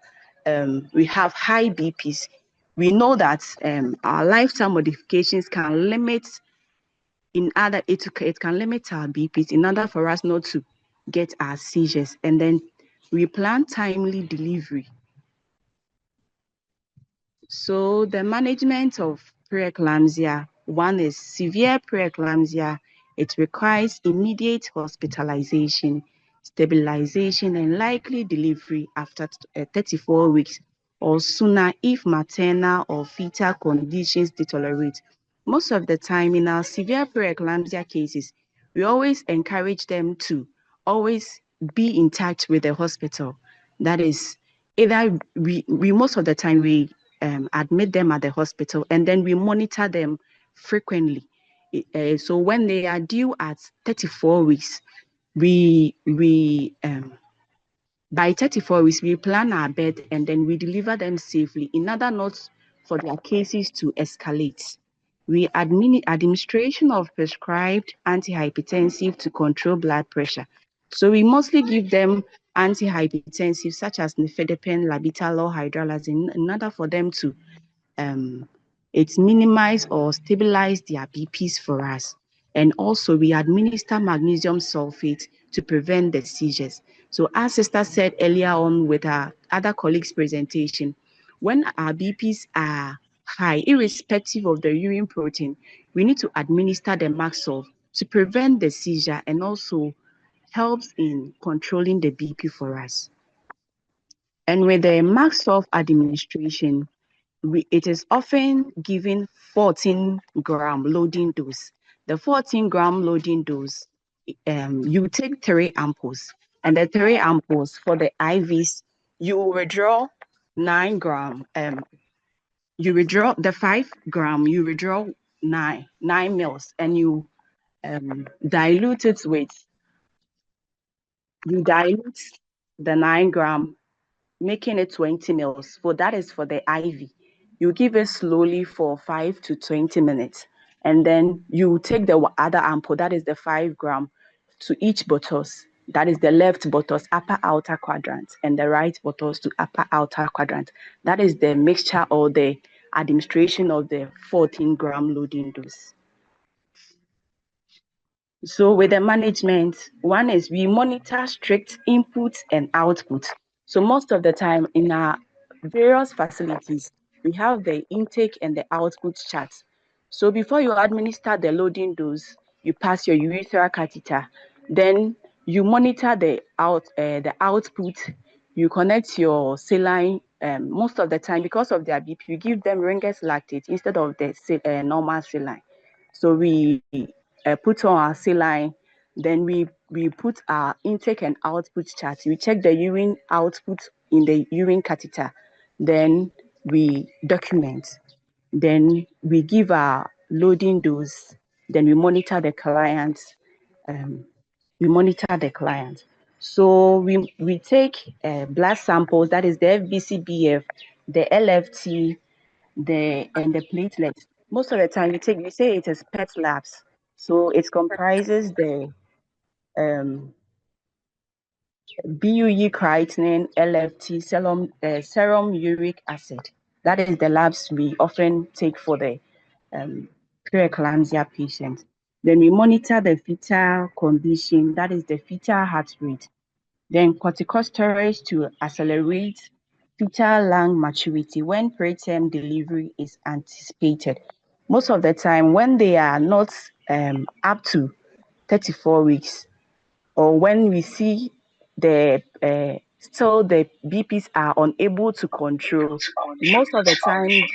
J: high BPs, we know that our lifestyle modifications can limit it can limit our BPs in order for us not to get our seizures. And then we plan timely delivery. So the management of preeclampsia, one is severe preeclampsia. It requires immediate hospitalization, stabilization, and likely delivery after 34 weeks or sooner if maternal or fetal conditions deteriorate. Most of the time in our severe preeclampsia cases, we always encourage them to always be in touch with the hospital. That is, either we most of the time we admit them at the hospital, and then we monitor them frequently. So when they are due at 34 weeks, we by 34 weeks we plan our bed, and then we deliver them safely in order not for their cases to escalate. We administration of prescribed antihypertensive to control blood pressure. So we mostly give them antihypertensive such as nifedipine, labetalol, hydralazine in order for them to it minimize or stabilize their BPs for us. And also we administer magnesium sulfate to prevent the seizures. So as Sister said earlier on with our other colleagues' presentation, when our BPs are high, irrespective of the urine protein, we need to administer the Maxol to prevent the seizure and also helps in controlling the BP for us. And with the Maxol administration, it is often given 14-gram loading dose. The 14-gram loading dose, you take 3 ampoules, and the 3 ampoules for the IVs, you withdraw 9 gram. You withdraw the 5 gram, you withdraw 9 mils, and you dilute it with, you dilute the 9 gram, making it 20 mils. So that is for the IV. You give it slowly for 5 to 20 minutes. And then you take the other ampoule, that is the 5 gram, to each bottles. That is the left bottles, upper outer quadrant, and the right bottles to upper outer quadrant. That is the mixture or the administration of the 14-gram loading dose. So with the management, one is we monitor strict input and output. So most of the time in our various facilities, we have the intake and the output charts. So before you administer the loading dose, you pass your urethral catheter. Then you monitor the output. You connect your saline. Most of the time, because of their BP, we give them Ringer's lactate instead of the normal saline. So we put on our saline, then we put our intake and output chart. We check the urine output in the urine catheter, then we document, then we give our loading dose, then we monitor the client. So we take blood samples, that is the FBCBF, the LFT, and the platelets. Most of the time we say it is PET labs. So it comprises the BUE creatinine, LFT, serum uric acid. That is the labs we often take for the preeclampsia patients. Then we monitor the fetal condition, that is the fetal heart rate. Then corticosteroids to accelerate fetal lung maturity when preterm delivery is anticipated. Most of the time, when they are not up to 34 weeks, or when we see the still the BPs are unable to control, most of the time give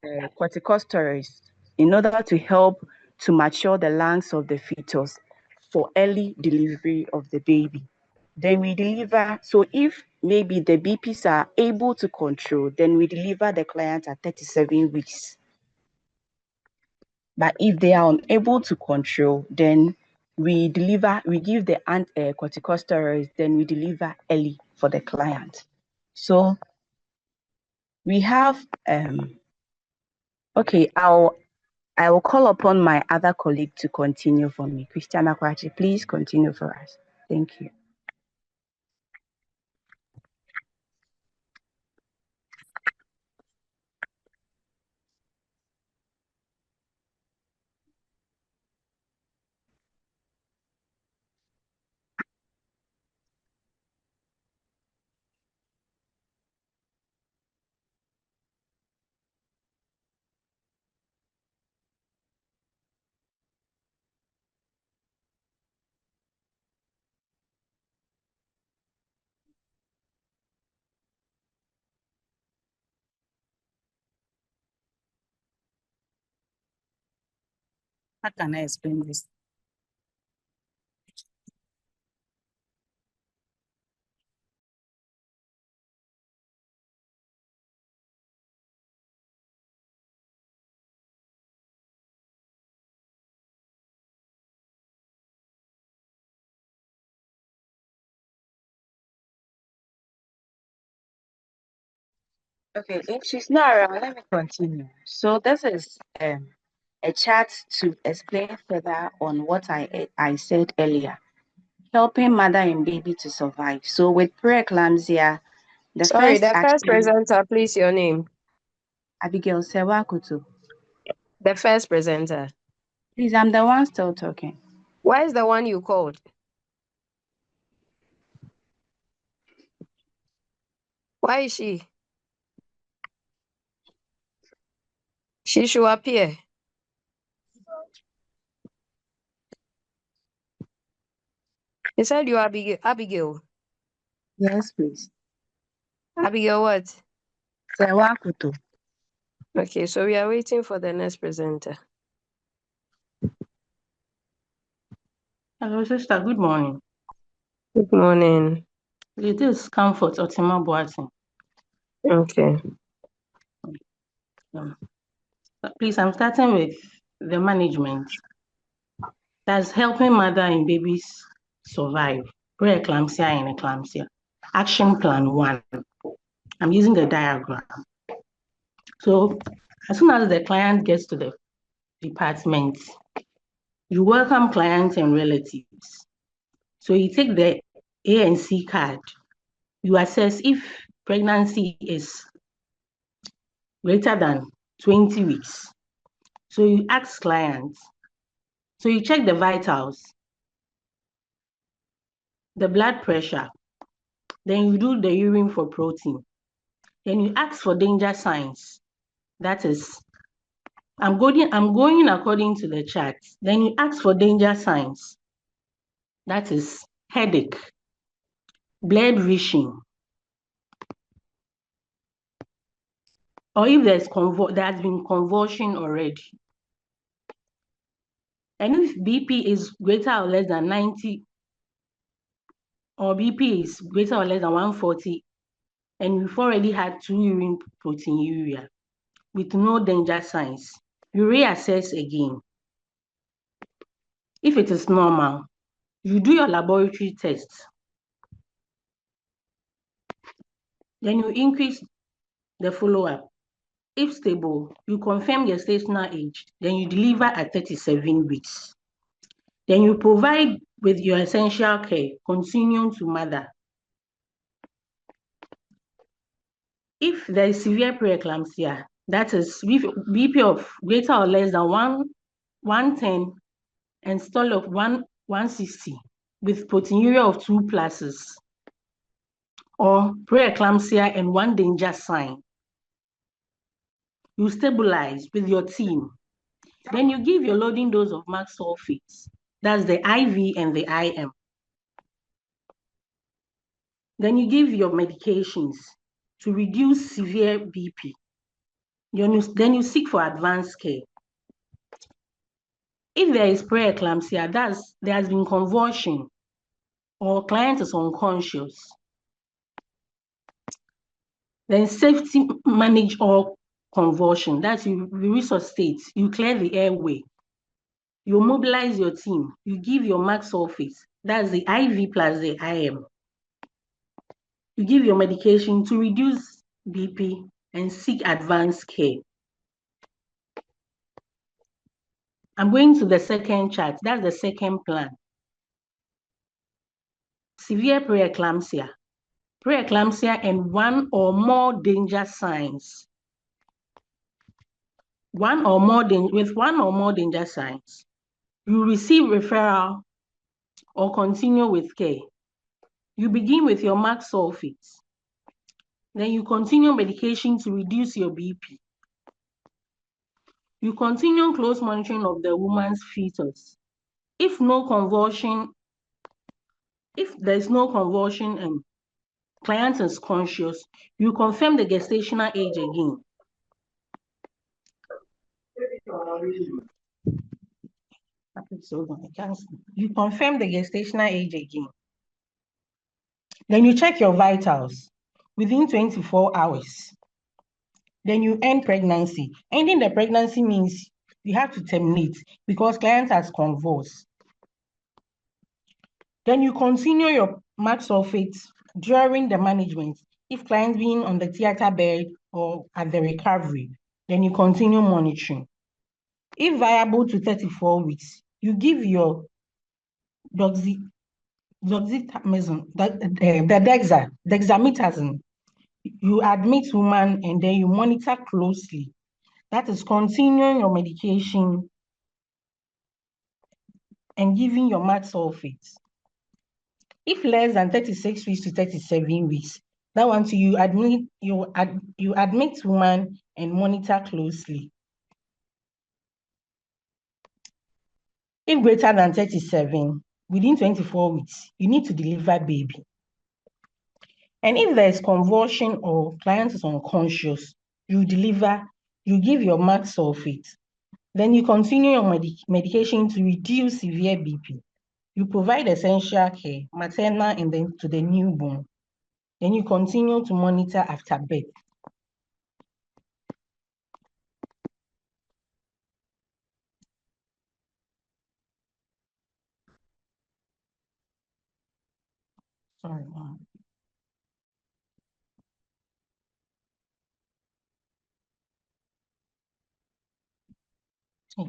J: the corticosteroids in order to help to mature the lungs of the fetus for early delivery of the baby. Then we deliver. So if maybe the BPs are able to control, then we deliver the client at 37 weeks. But if they are unable to control, then we give the corticosteroids, then we deliver early for the client. So we have, okay, I will call upon my other colleague to continue for me. Christiana Kwachi, please continue for us. Thank you.
M: How can I explain this?
J: Okay, if she's not around, let me continue. So this is a chart to explain further on what I said earlier, helping mother and baby to survive. So with preeclampsia, the
C: Sorry,
J: first
C: the first
J: action,
C: presenter, please, your name.
J: Abigail Sewakutu.
C: The first presenter.
J: Please, I'm the one still talking.
C: Why is the one you called? Why is she? She should appear. He said you are Abigail. Abigail.
J: Yes, please.
C: Abigail what?
J: Sewakutu.
C: Okay, so we are waiting for the next presenter.
N: Hello, sister. Good morning.
C: Good morning.
N: It is Comfort Otima Boating.
C: Okay.
N: Please, I'm starting with the management. That's helping mother and babies survive preeclampsia and eclampsia. Action plan 1. I'm using the diagram. So as soon as the client gets to the department, you welcome clients and relatives. So you take the ANC card, you assess if pregnancy is greater than 20 weeks. So you ask clients, so you check the vitals, the blood pressure, then you do the urine for protein. Then you ask for danger signs. That is, I'm going according to the chart. Then you ask for danger signs. That is headache, blood reaching, or if there has been convulsion already. And if BP is greater or less than 90, or BP is greater or less than 140, and you've already had 2 urine proteinuria with no danger signs, you reassess again. If it is normal, you do your laboratory tests. Then you increase the follow-up. If stable, you confirm gestational age, then you deliver at 37 weeks. Then you provide with your essential care, continuing to mother. If there is severe preeclampsia, that is BP of greater or less than 110 and stall of 160 with proteinuria of 2 pluses, or preeclampsia and 1 danger sign, you stabilize with your team. Then you give your loading dose of max sulfates. That's the IV and the IM. Then you give your medications to reduce severe BP. Then you seek for advanced care. If there is preeclampsia, there has been convulsion or client is unconscious, Then safety manage all convulsion. That's you resuscitate, you clear the airway, you mobilize your team, you give your max sulfate. That's the IV plus the IM. You give your medication to reduce BP and seek advanced care. I'm going to the second chart. That's the second plan. Severe preeclampsia. Preeclampsia and one or more danger signs. With one or more danger signs, you receive referral or continue with care. You begin with your max sulfates. Then you continue medication to reduce your BP. You continue close monitoring of the woman's fetus. If there's no convulsion and client is conscious, you confirm the gestational age again. You confirm the gestational age again. Then you check your vitals within 24 hours. Then you end pregnancy. Ending the pregnancy means you have to terminate because client has convulsed. Then you continue your max sulfate during the management. If client being on the theater bed or at the recovery, then you continue monitoring. If viable to 34 weeks, you give your dexamethasone, dexamethasone. You admit woman and then you monitor closely. That is continuing your medication and giving your max sulfates. If less than 36 weeks to 37 weeks, that one too, you admit woman and monitor closely. If greater than 37, within 24 weeks, you need to deliver baby. And if there is convulsion or client is unconscious, you give your max sulfate. Then you continue your medication to reduce severe BP. You provide essential care, maternal and then to the newborn. Then you continue to monitor after birth. Sorry, Mom. Yes.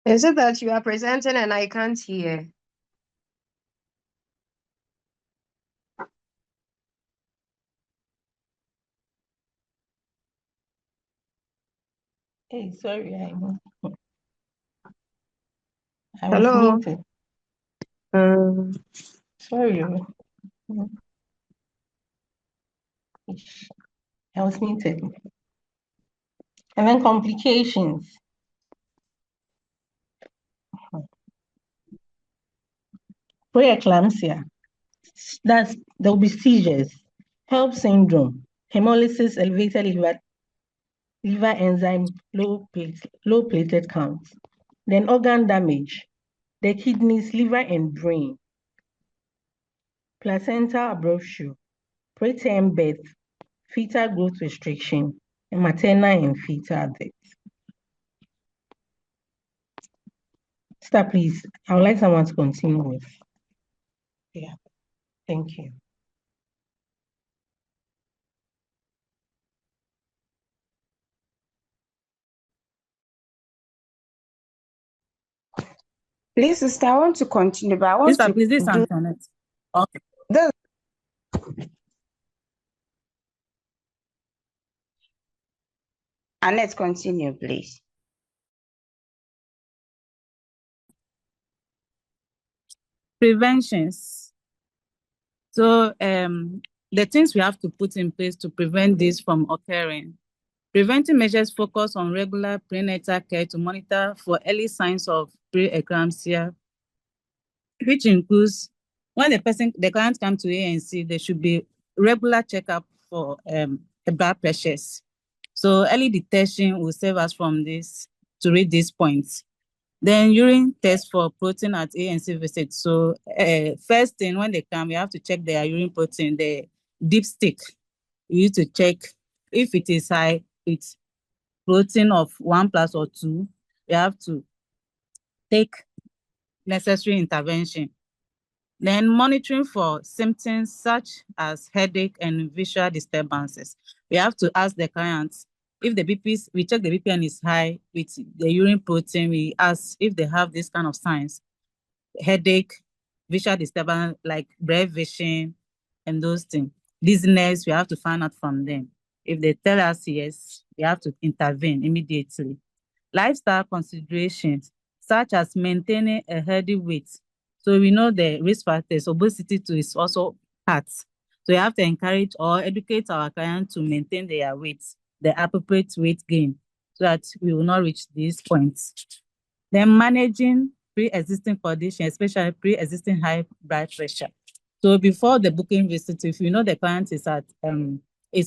C: Is it that you are presenting and I can't hear?
N: Hey, sorry, I was
C: Hello?
N: muted. Sorry. I was muted. And then complications. Preeclampsia. There'll be seizures, HELP syndrome, hemolysis, elevated liver enzyme, low platelet count. Then organ damage, the kidneys, liver, and brain. Placental abruptio, preterm birth, fetal growth restriction, and maternal and fetal death. Sister, please, I would like someone to continue with. Yeah, thank you.
E: Please, sister, I want to continue, but I want
M: Sister,
E: to
M: please, this is
E: do
M: Antoinette. Okay.
E: this. Annette, continue, please.
M: Preventions. So the things we have to put in place to prevent this from occurring. Preventing measures focus on regular prenatal care to monitor for early signs of preeclampsia, which includes when the client comes to ANC, there should be regular checkup for blood pressures. So early detection will save us from this to reach these points. Then urine test for protein at ANC visit. So first thing when they come, you have to check their urine protein, the dipstick. You need to check if it is high, it's protein of 1+ or 2. You have to take necessary intervention. Then monitoring for symptoms such as headache and visual disturbances. We have to ask the clients if the BP, we check the BPN is high with the urine protein, we ask if they have this kind of signs, headache, visual disturbance like blurred vision and those things. Dizziness, we have to find out from them. If they tell us yes, we have to intervene immediately. Lifestyle considerations, such as maintaining a healthy weight. So we know the risk factors, obesity too is also part. So you have to encourage or educate our clients to maintain their weight, the appropriate weight gain, so that we will not reach these points. Then managing pre-existing condition, especially pre-existing high blood pressure. So before the booking visit, if you know the client is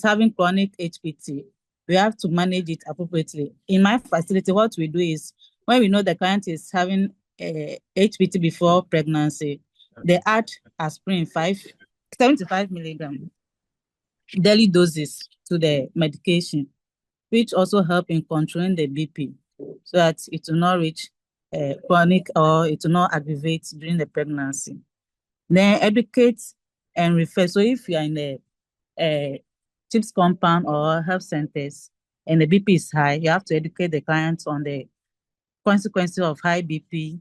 M: having chronic HPT, we have to manage it appropriately. In my facility, what we do is when we know the client is having HPT before pregnancy, they add aspirin 75 milligrams daily doses to the medication, which also help in controlling the BP so that it will not reach chronic or it will not aggravate during the pregnancy. Then educate and refer. So if you are in a CHIPS compound or health centers and the BP is high, you have to educate the clients on the consequences of high BP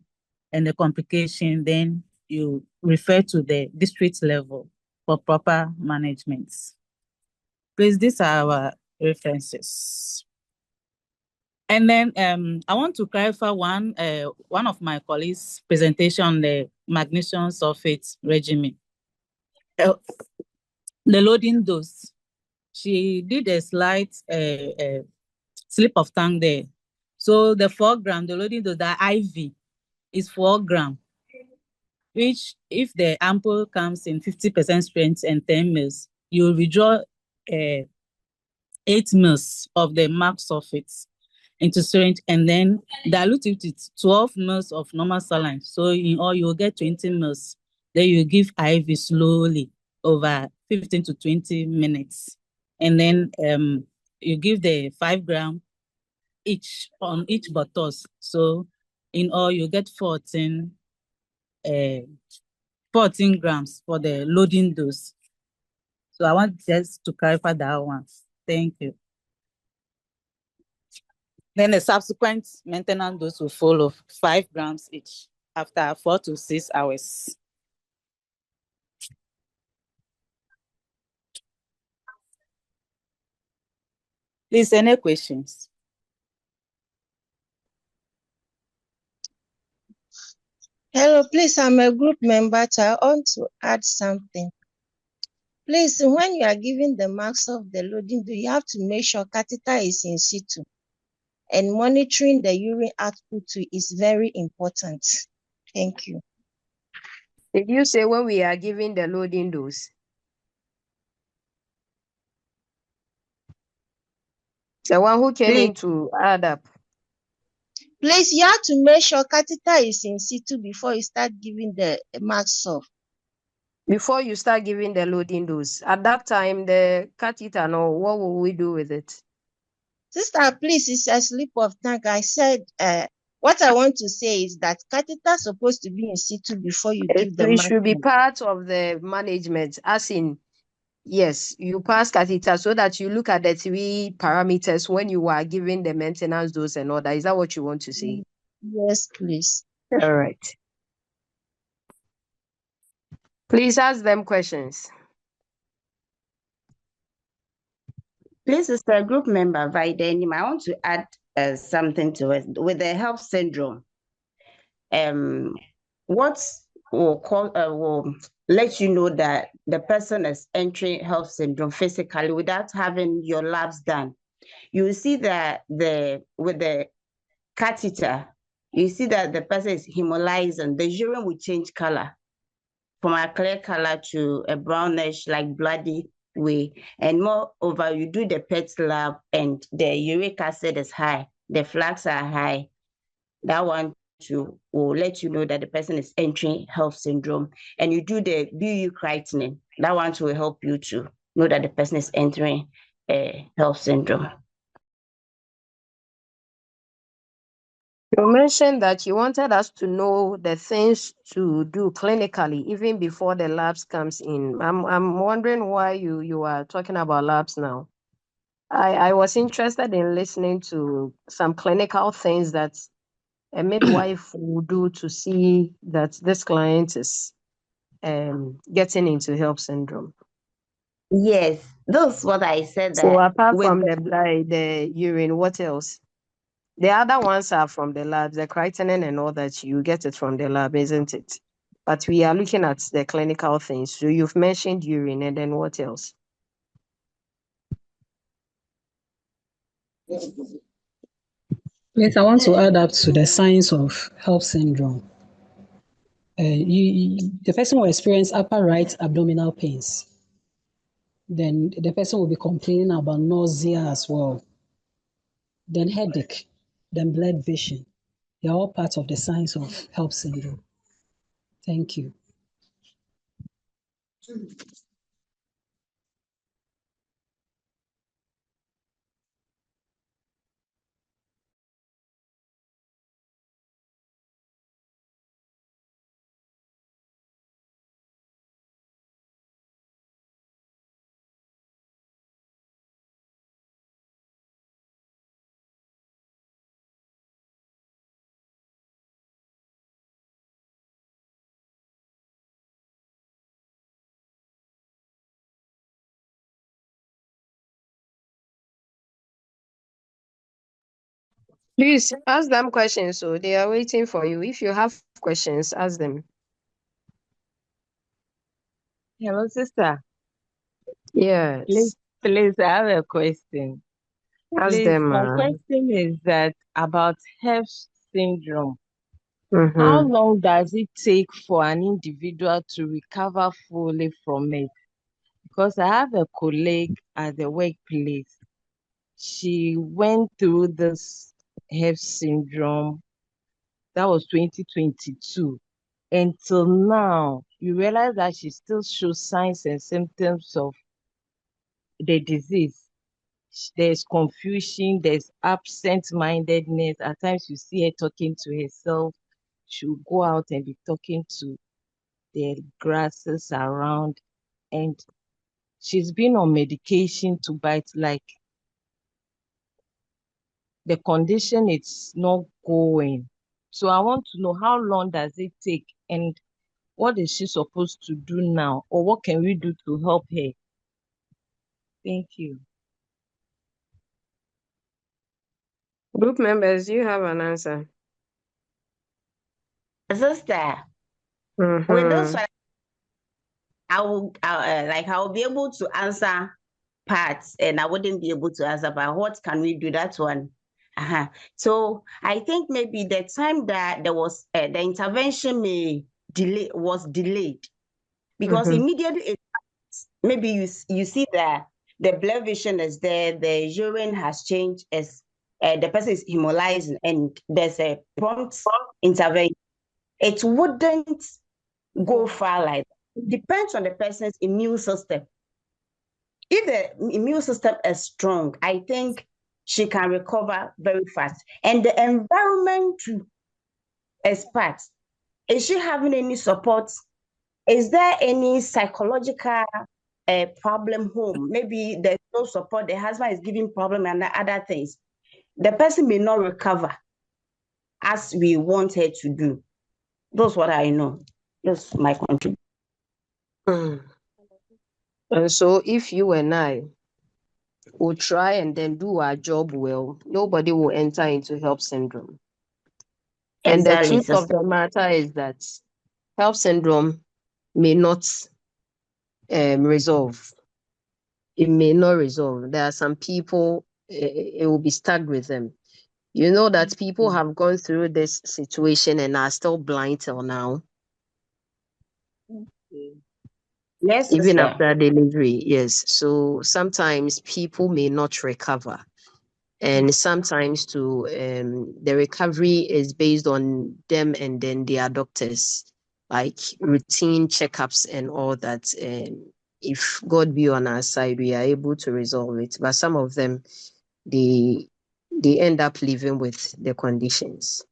M: and the complication. Then you refer to the district level for proper management. Please, these are our references. And then I want to clarify one of my colleagues' presentation on the magnesium sulfate regimen. The loading dose. She did a slight slip of tongue there. So the 4 gram, the loading dose, the IV is 4 gram, which if the ampoule comes in 50% strength and 10 mils, you withdraw 8 mils of the MAC sulfates into syringe and then dilute it with 12 mils of normal saline. So in all, you'll get 20 mils. Then you give IV slowly over 15 to 20 minutes. And then you give the 5 gram each on each bottles. So in all, you get 14 grams for the loading dose. So I want just to clarify that one. Thank you. Then the subsequent maintenance dose will follow 5 grams each after 4 to 6 hours. Please, any questions?
O: Hello, please, I'm a group member. I want to add something. Please, when you are giving the marks of the loading, you have to make sure catheter is in situ. And monitoring the urine output is very important. Thank you.
C: Did you say when we are giving the loading dose? The one who came in to add up.
O: Please, you have to make sure catheter is in situ before you start giving the marks of.
C: Before you start giving the loading dose. At that time, the catheter, no, what will we do with it?
O: Sister, please, it's a slip of tongue. I said, what I want to say is that catheter is supposed to be in situ before you give the
C: It should be
O: marks.
C: part of the management, as in, yes, you pass catheter so that you look at the 3 parameters when you are giving the maintenance dose and all that. Is that what you want to say?
O: Yes, please.
C: All right. Please ask them questions.
P: Please, as a group member, Vaidenim, I want to add something to it. With the health syndrome, what will let you know that the person is entering health syndrome physically without having your labs done? you see that with the catheter, you see that the person is hemolyzing. The urine will change color from a clear color to a brownish, like bloody way. And moreover, you do the PET lab and the uric acid is high, the flags are high. That one too will let you know that the person is entering health syndrome. And you do the BU creatinine. That one too will help you to know that the person is entering health syndrome.
C: You mentioned that you wanted us to know the things to do clinically even before the labs comes in. I'm wondering why you are talking about labs now. I was interested in listening to some clinical things that a midwife will do to see that this client is getting into HELP syndrome.
P: Yes, that's what I said,
C: So
P: that
C: apart
P: with
C: from the blood, the urine, what else? The other ones are from the lab, the creatinine and all that. You get it from the lab, isn't it? But we are looking at the clinical things. So you've mentioned urine, and then what else?
Q: Yes, I want to add up to the signs of HELP syndrome. The person will experience upper right abdominal pains. Then the person will be complaining about nausea as well. Then headache, then blurred vision. They are all part of the signs of HELP syndrome. Thank you.
C: Please ask them questions. So they are waiting for you. If you have questions, ask them.
F: Hello, sister.
C: Yes.
F: Please, I have a question.
C: Ask
F: Please,
C: them.
F: my question is that about HELP syndrome. How
C: Mm-hmm.
F: long does it take for an individual to recover fully from it? Because I have a colleague at the workplace. She went through this HELP syndrome. That was 2022. Until now, you realize that she still shows signs and symptoms of the disease. There's confusion, there's absent-mindedness. At times you see her talking to herself. She'll go out and be talking to the grasses around, and she's been on medication to bite, like the condition is not going. So I want to know, how long does it take, and what is she supposed to do now, or what can we do to help her? Thank you.
C: Group members, you have an answer.
P: sister, with this
C: Mm-hmm.
P: one, I will be able to answer parts, and I wouldn't be able to answer, but what can we do? That one. So I think maybe the time that there was the intervention was delayed, because
C: Mm-hmm.
P: immediately maybe you see that the blood vision is there, the urine has changed, as the person is hemolyzing, and there's a prompt intervention. It wouldn't go far like that. It depends on the person's immune system. If the immune system is strong, I think she can recover very fast. And the environment too is part. Is she having any support? Is there any psychological problem home? Maybe there's no support, the husband is giving problem and other things. The person may not recover as we want her to do. That's what I know. That's my contribution.
C: And so if you and I will try and then do our job well, nobody will enter into HELP syndrome. And the
P: Exactly,
C: truth of
P: sister.
C: the matter is that HELP syndrome may not resolve. It may not resolve. There are some people it will be stuck with them. You know that people have gone through this situation and are still blind till now.
P: Yes,
C: Even
P: sister.
C: after delivery, yes. So sometimes people may not recover. And sometimes too, the recovery is based on them and then their doctors, like routine checkups and all that. If God be on our side, we are able to resolve it. But some of them, they end up living with the conditions.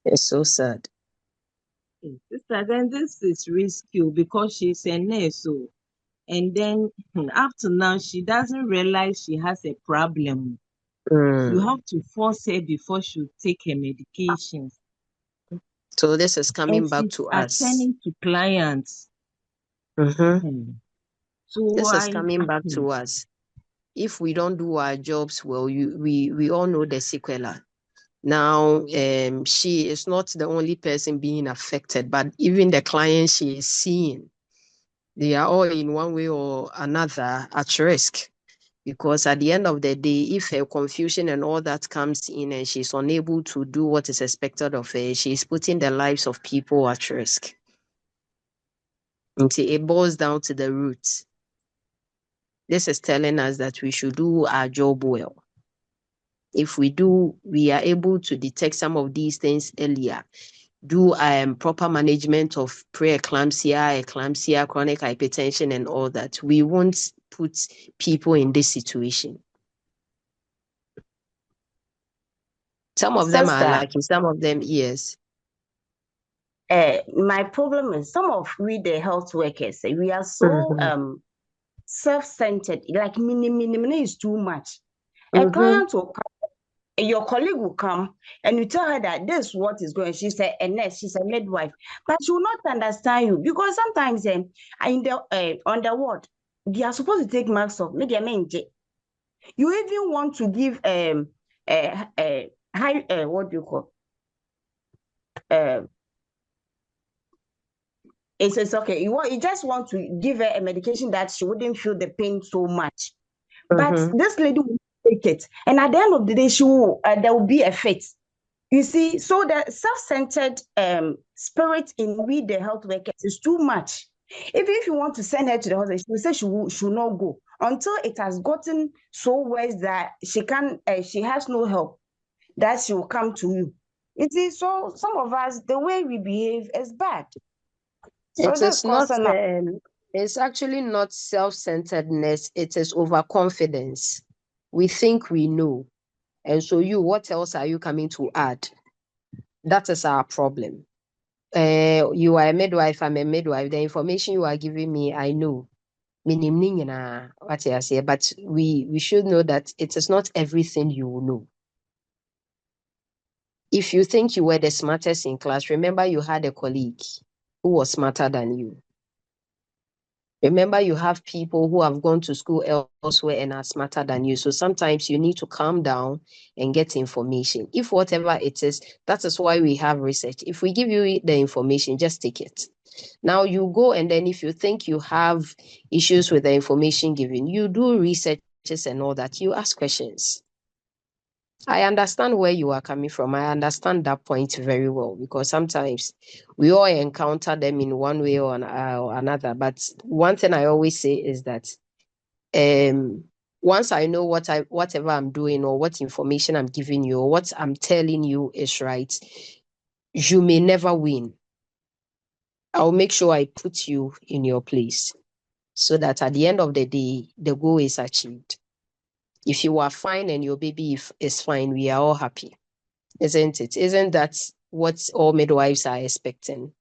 C: It's so sad.
F: Sister, then this is risky because she's a nurse, so and then up to now she doesn't realize she has a problem. You have to force her before she take her medications.
C: So this is coming
F: And
C: back
F: she's
C: to us.
F: attending to clients. So
C: This is coming back to us. If we don't do our jobs well, we all know the sequela. Now, she is not the only person being affected, but even the clients she is seeing, they are all in one way or another at risk. Because at the end of the day, if her confusion and all that comes in and she's unable to do what is expected of her, she's putting the lives of people at risk. Until it boils down to the roots. This is telling us that we should do our job well. If we do, we are able to detect some of these things earlier. Do proper management of preeclampsia, eclampsia, chronic hypertension, and all that. We won't put people in this situation. Some of them are lucky, some of them, yes.
P: My problem is some of we, the health workers, we are so self-centered, like minimum is too much. A client will come, your colleague will come, and you tell her that this is what is going. She's a nurse, she's a midwife, but she will not understand you because sometimes in the on the ward, they are supposed to take marks of media. You even want to give high what do you call it's okay. You just want to give her a medication that she wouldn't feel the pain so much. But this lady will take it, and at the end of the day, she will there will be a fit. You see, so the self-centered spirit in we the health workers is too much. If you want to send her to the hospital, she will say she will not go until it has gotten so worse that she has no help, that she will come to you. You see, so some of us, the way we behave is bad. So
C: It is not, it's actually not self-centeredness, it is overconfidence. We think we know. And so what else are you coming to add? That is our problem. You are a midwife, I'm a midwife. The information you are giving me, I know. What I say, but we should know that it is not everything you will know. If you think you were the smartest in class, remember you had a colleague who was smarter than you. Remember, you have people who have gone to school elsewhere and are smarter than you. So sometimes you need to calm down and get information. If whatever it is, that is why we have research. If we give you the information, just take it. Now you go, and then if you think you have issues with the information given, you do researches and all that. You ask questions. I understand where you are coming from. I understand that point very well, because sometimes we all encounter them in one way or another. But one thing I always say is that once I know whatever I'm doing or what information I'm giving you or what I'm telling you is right, you may never win. I'll make sure I put you in your place so that at the end of the day, the goal is achieved. If you are fine and your baby is fine, we are all happy. Isn't it? Isn't that what all midwives are expecting?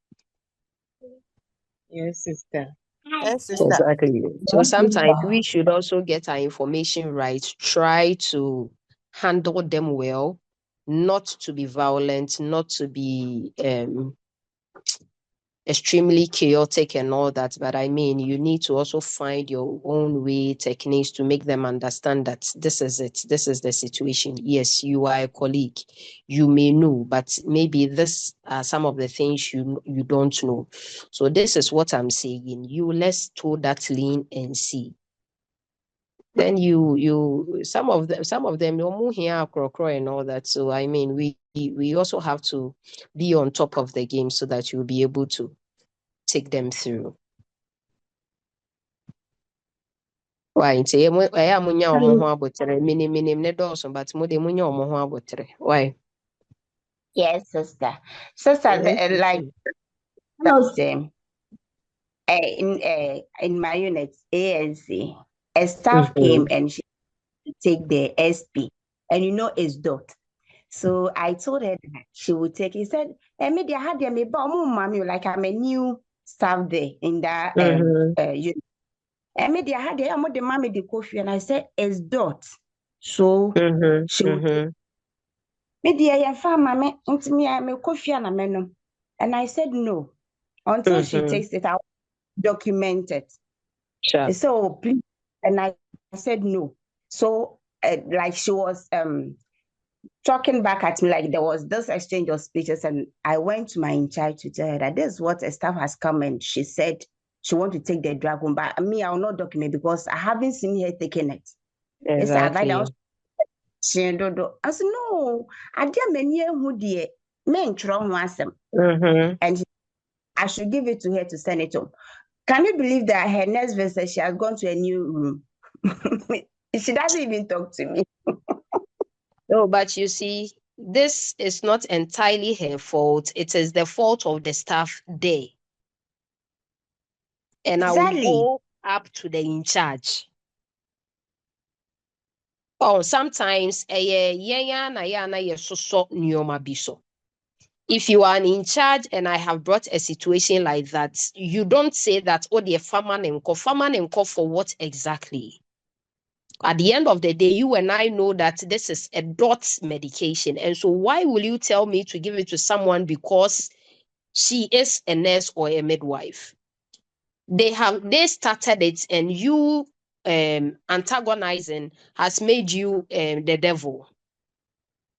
F: Yes, sister.
P: Yes, sister.
C: Exactly. So sometimes we should also get our information right, try to handle them well, not to be violent, not to be extremely chaotic and all that. But I mean, you need to also find your own way, techniques to make them understand that this is it. This is the situation. Yes, you are a colleague. You may know, but maybe this are some of the things you don't know. So this is what I'm saying. You let's toe that lean and see. then you some of them no more here and all that. So I mean, we also have to be on top of the game so that you'll be able to take them through. Why? Say, I am munya omo ho abotre, minim ne dawson, but mo de munya omo ho abotre. Why?
P: Yes, sister. Sister, like in my unit ANC, a staff came and she take the SP, and it's dot. So I told her that she would take it. He said, maybe I had them mommy, like I'm a new staff there in that unit. And maybe I had the mommy the coffee, and I said, it's dot. So she would maybe I am fine, mommy, into me, I'm a coffee and a menu. And I said no. Until she takes it out, document it.
C: Sure.
P: So please, and I said no. So like she was talking back at me, like there was this exchange of speeches, and I went to my in charge to tell her that this is what a staff has come, and she said she want to take the drug home, but me, I will not document because I haven't seen her taking it.
C: Exactly.
P: I said no, I didn't mean who dear men and I should give it to her to send it home. Can you believe that her next visit she has gone to a new room? She doesn't even talk to me.
C: No, but you see, this is not entirely her fault. It is the fault of the staff there. And I will go up to the in charge. Oh, sometimes if you are in charge and I have brought a situation like that, you don't say that, oh, the farmer for what exactly? At the end of the day, you and I know that this is a dot medication. And so why will you tell me to give it to someone because she is a nurse or a midwife? They started it, and you antagonizing has made you the devil.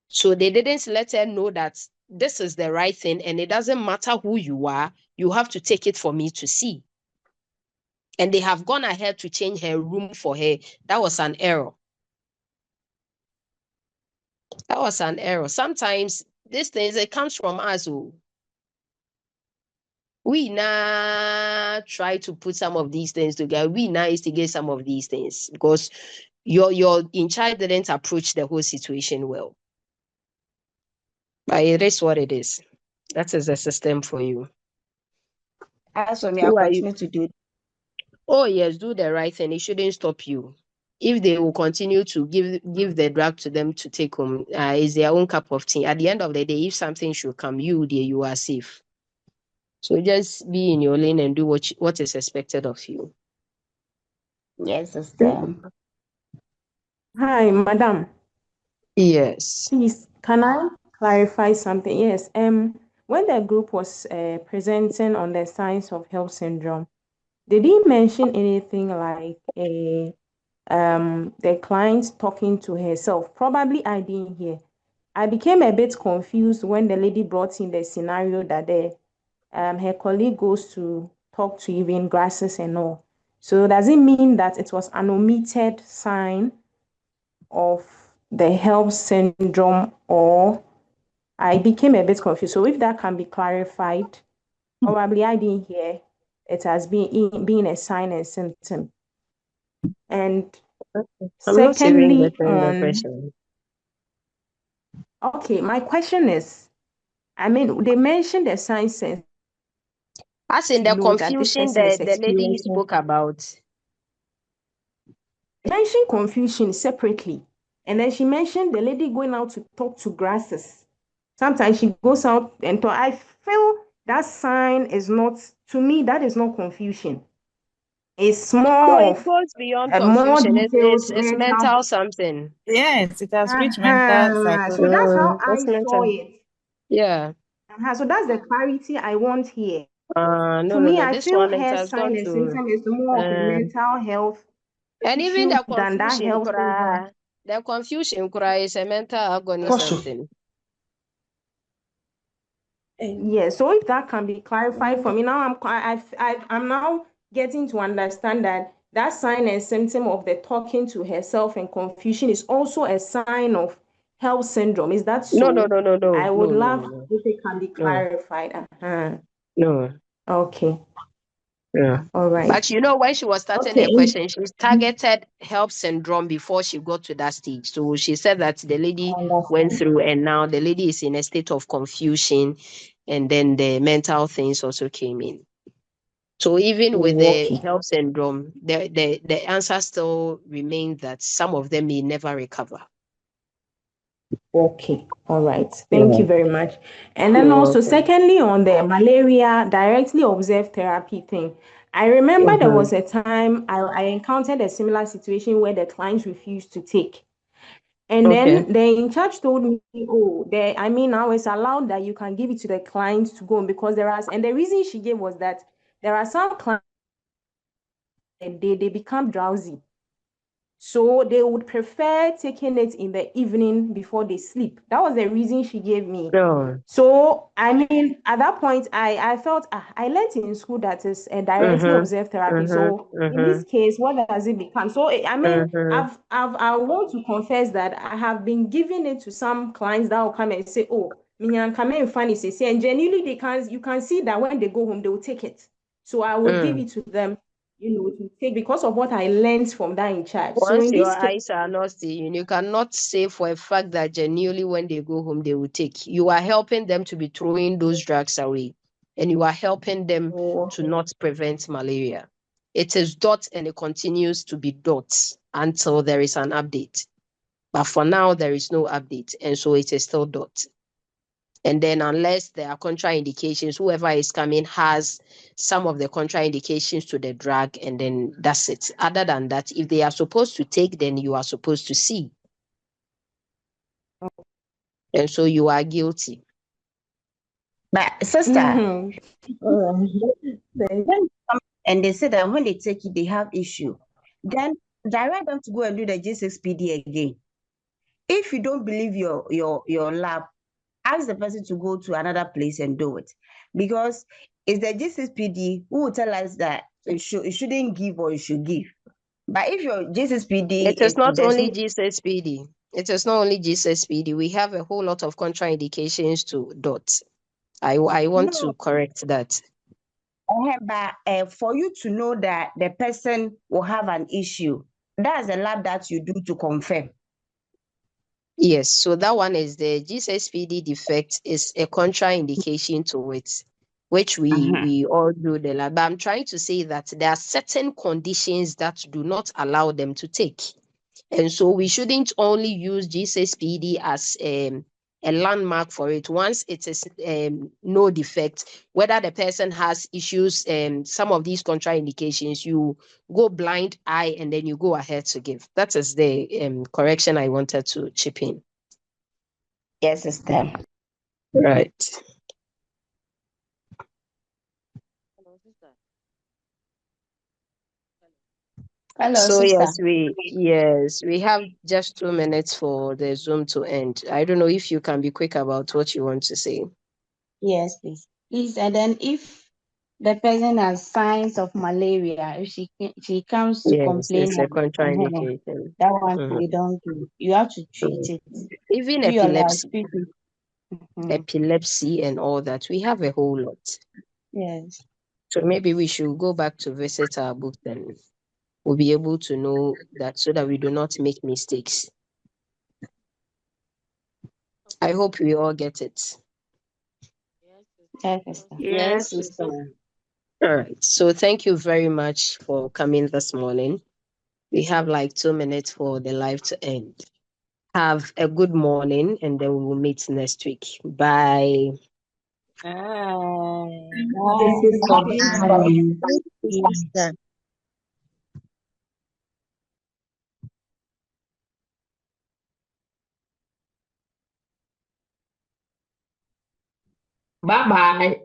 C: So they didn't let her know that this is the right thing, and it doesn't matter who you are, you have to take it for me to see. And they have gone ahead to change her room for her. That was an error. That was an error. Sometimes these things, it comes from us. We now try to put some of these things together. We now instigate some of these things because your in charge didn't approach the whole situation well. But it is what it is. That is the system for you.
P: As for me, I'll continue to do it.
C: Oh yes, do the right thing. It shouldn't stop you. If they will continue to give the drug to them to take home, it's their own cup of tea. At the end of the day, if something should come, you are safe. So just be in your lane and do what is expected of you.
P: Yes, sister.
E: Hi, madam.
C: Yes.
E: Please, can I clarify something? Yes. When the group was presenting on the signs of health syndrome, did he mention anything like the client talking to herself? Probably I didn't hear. I became a bit confused when the lady brought in the scenario that her colleague goes to talk to even grasses and all. So does it mean that it was an omitted sign of the health syndrome, or I became a bit confused? So if that can be clarified, probably I didn't hear it as being a sign and symptom. And secondly, okay, my question is, I mean, they mentioned the signs and
C: as in the confusion that the lady spoke about.
E: Mentioned confusion separately, and then she mentioned the lady going out to talk to grasses. Sometimes she goes out and talk. I feel that sign is not, to me, that is not confusion. It's more
C: it goes beyond confusion. It's mental something.
M: Yes, it has reached mental psychology.
E: So that's how I saw it.
C: Yeah.
E: So that's the clarity I want here.
C: To
E: me, I feel her sign and symptom is more of a mental health.
C: And even the confusion, the confusion is a mental agony something.
E: Yeah, so if that can be clarified for me now, I'm now getting to understand that that sign and symptom of the talking to herself and confusion is also a sign of HELLP syndrome. Is that so?
C: No.
E: I would love
C: No.
E: if it can be clarified.
C: No.
E: Okay.
C: Yeah.
E: All right.
C: But you know, when she was starting her question, she targeted HELP syndrome before she got to that stage. So she said that the lady went through, and now the lady is in a state of confusion, and then the mental things also came in. So even with the HELP syndrome, the answer still remains that some of them may never recover.
E: Okay. All right. Thank you very much. And then
C: You're
E: also,
C: welcome.
E: secondly, on the malaria directly observed therapy thing, I remember there was a time I encountered a similar situation where the clients refused to take. And then the in charge told me, oh, now it's allowed that you can give it to the clients to go because and the reason she gave was that there are some clients they become drowsy. So they would prefer taking it in the evening before they sleep. That was the reason she gave me.
C: No.
E: So, at that point, I felt, I learned in school that is a directly observed therapy. So in this case, what does it become? So, I want to confess that I have been giving it to some clients that will come and say, oh, and genuinely you can see that when they go home, they will take it. So I will give it to them, to take because of what I learned from that in charge. So
C: Once
E: in
C: your
E: this case,
C: eyes are not seeing, you cannot say for a fact that genuinely when they go home they will take. You are helping them to be throwing those drugs away, and you are helping them to not prevent malaria. It is dot and it continues to be dot until there is an update. But for now, there is no update, and so it is still dot. And then unless there are contraindications, whoever is coming has some of the contraindications to the drug, and then that's it. Other than that, if they are supposed to take, then you are supposed to see. And so you are guilty.
P: But sister, and they say that when they take it, they have issue, then direct them to go and do the G6PD again. If you don't believe your lab, ask the person to go to another place and do it, because it's the G6PD who will tell us that it shouldn't give or it should give. But if your G6PD,
C: It is not only G6PD. It is not only G6PD. We have a whole lot of contraindications to DOT. I want to correct that.
P: But for you to know that the person will have an issue, that's a lab that you do to confirm.
C: Yes, so that one is the G6PD defect is a contraindication to it, which we all do the lab. But I'm trying to say that there are certain conditions that do not allow them to take. And so we shouldn't only use G6PD as a landmark for it. Once it is no defect, whether the person has issues, some of these contraindications, you go blind eye and then you go ahead to give. That is the correction I wanted to chip in.
P: Yes, sister.
C: Right.
P: Hello,
C: So
P: sister.
C: yes, we have just 2 minutes for the Zoom to end. I don't know if you can be quick about what you want to say.
G: Yes, please. Please, and then if the person has signs of malaria, if she comes to
C: Yes,
G: complain
C: it's a
G: of
C: contraindication.
G: that one
C: Mhm.
G: you don't do. You have to treat it.
C: Even
G: Do your life,
C: epilepsy,
G: treat it.
C: epilepsy and all that, we have a whole lot.
G: Yes.
C: So maybe we should go back to visit our book, then we'll be able to know that so that we do not make mistakes. I hope we all get it.
P: Yes, sister.
C: All right. So thank you very much for coming this morning. We have like 2 minutes for the live to end. Have a good morning, and then we will meet next week. Bye.
O: Sister.
A: Bye-bye.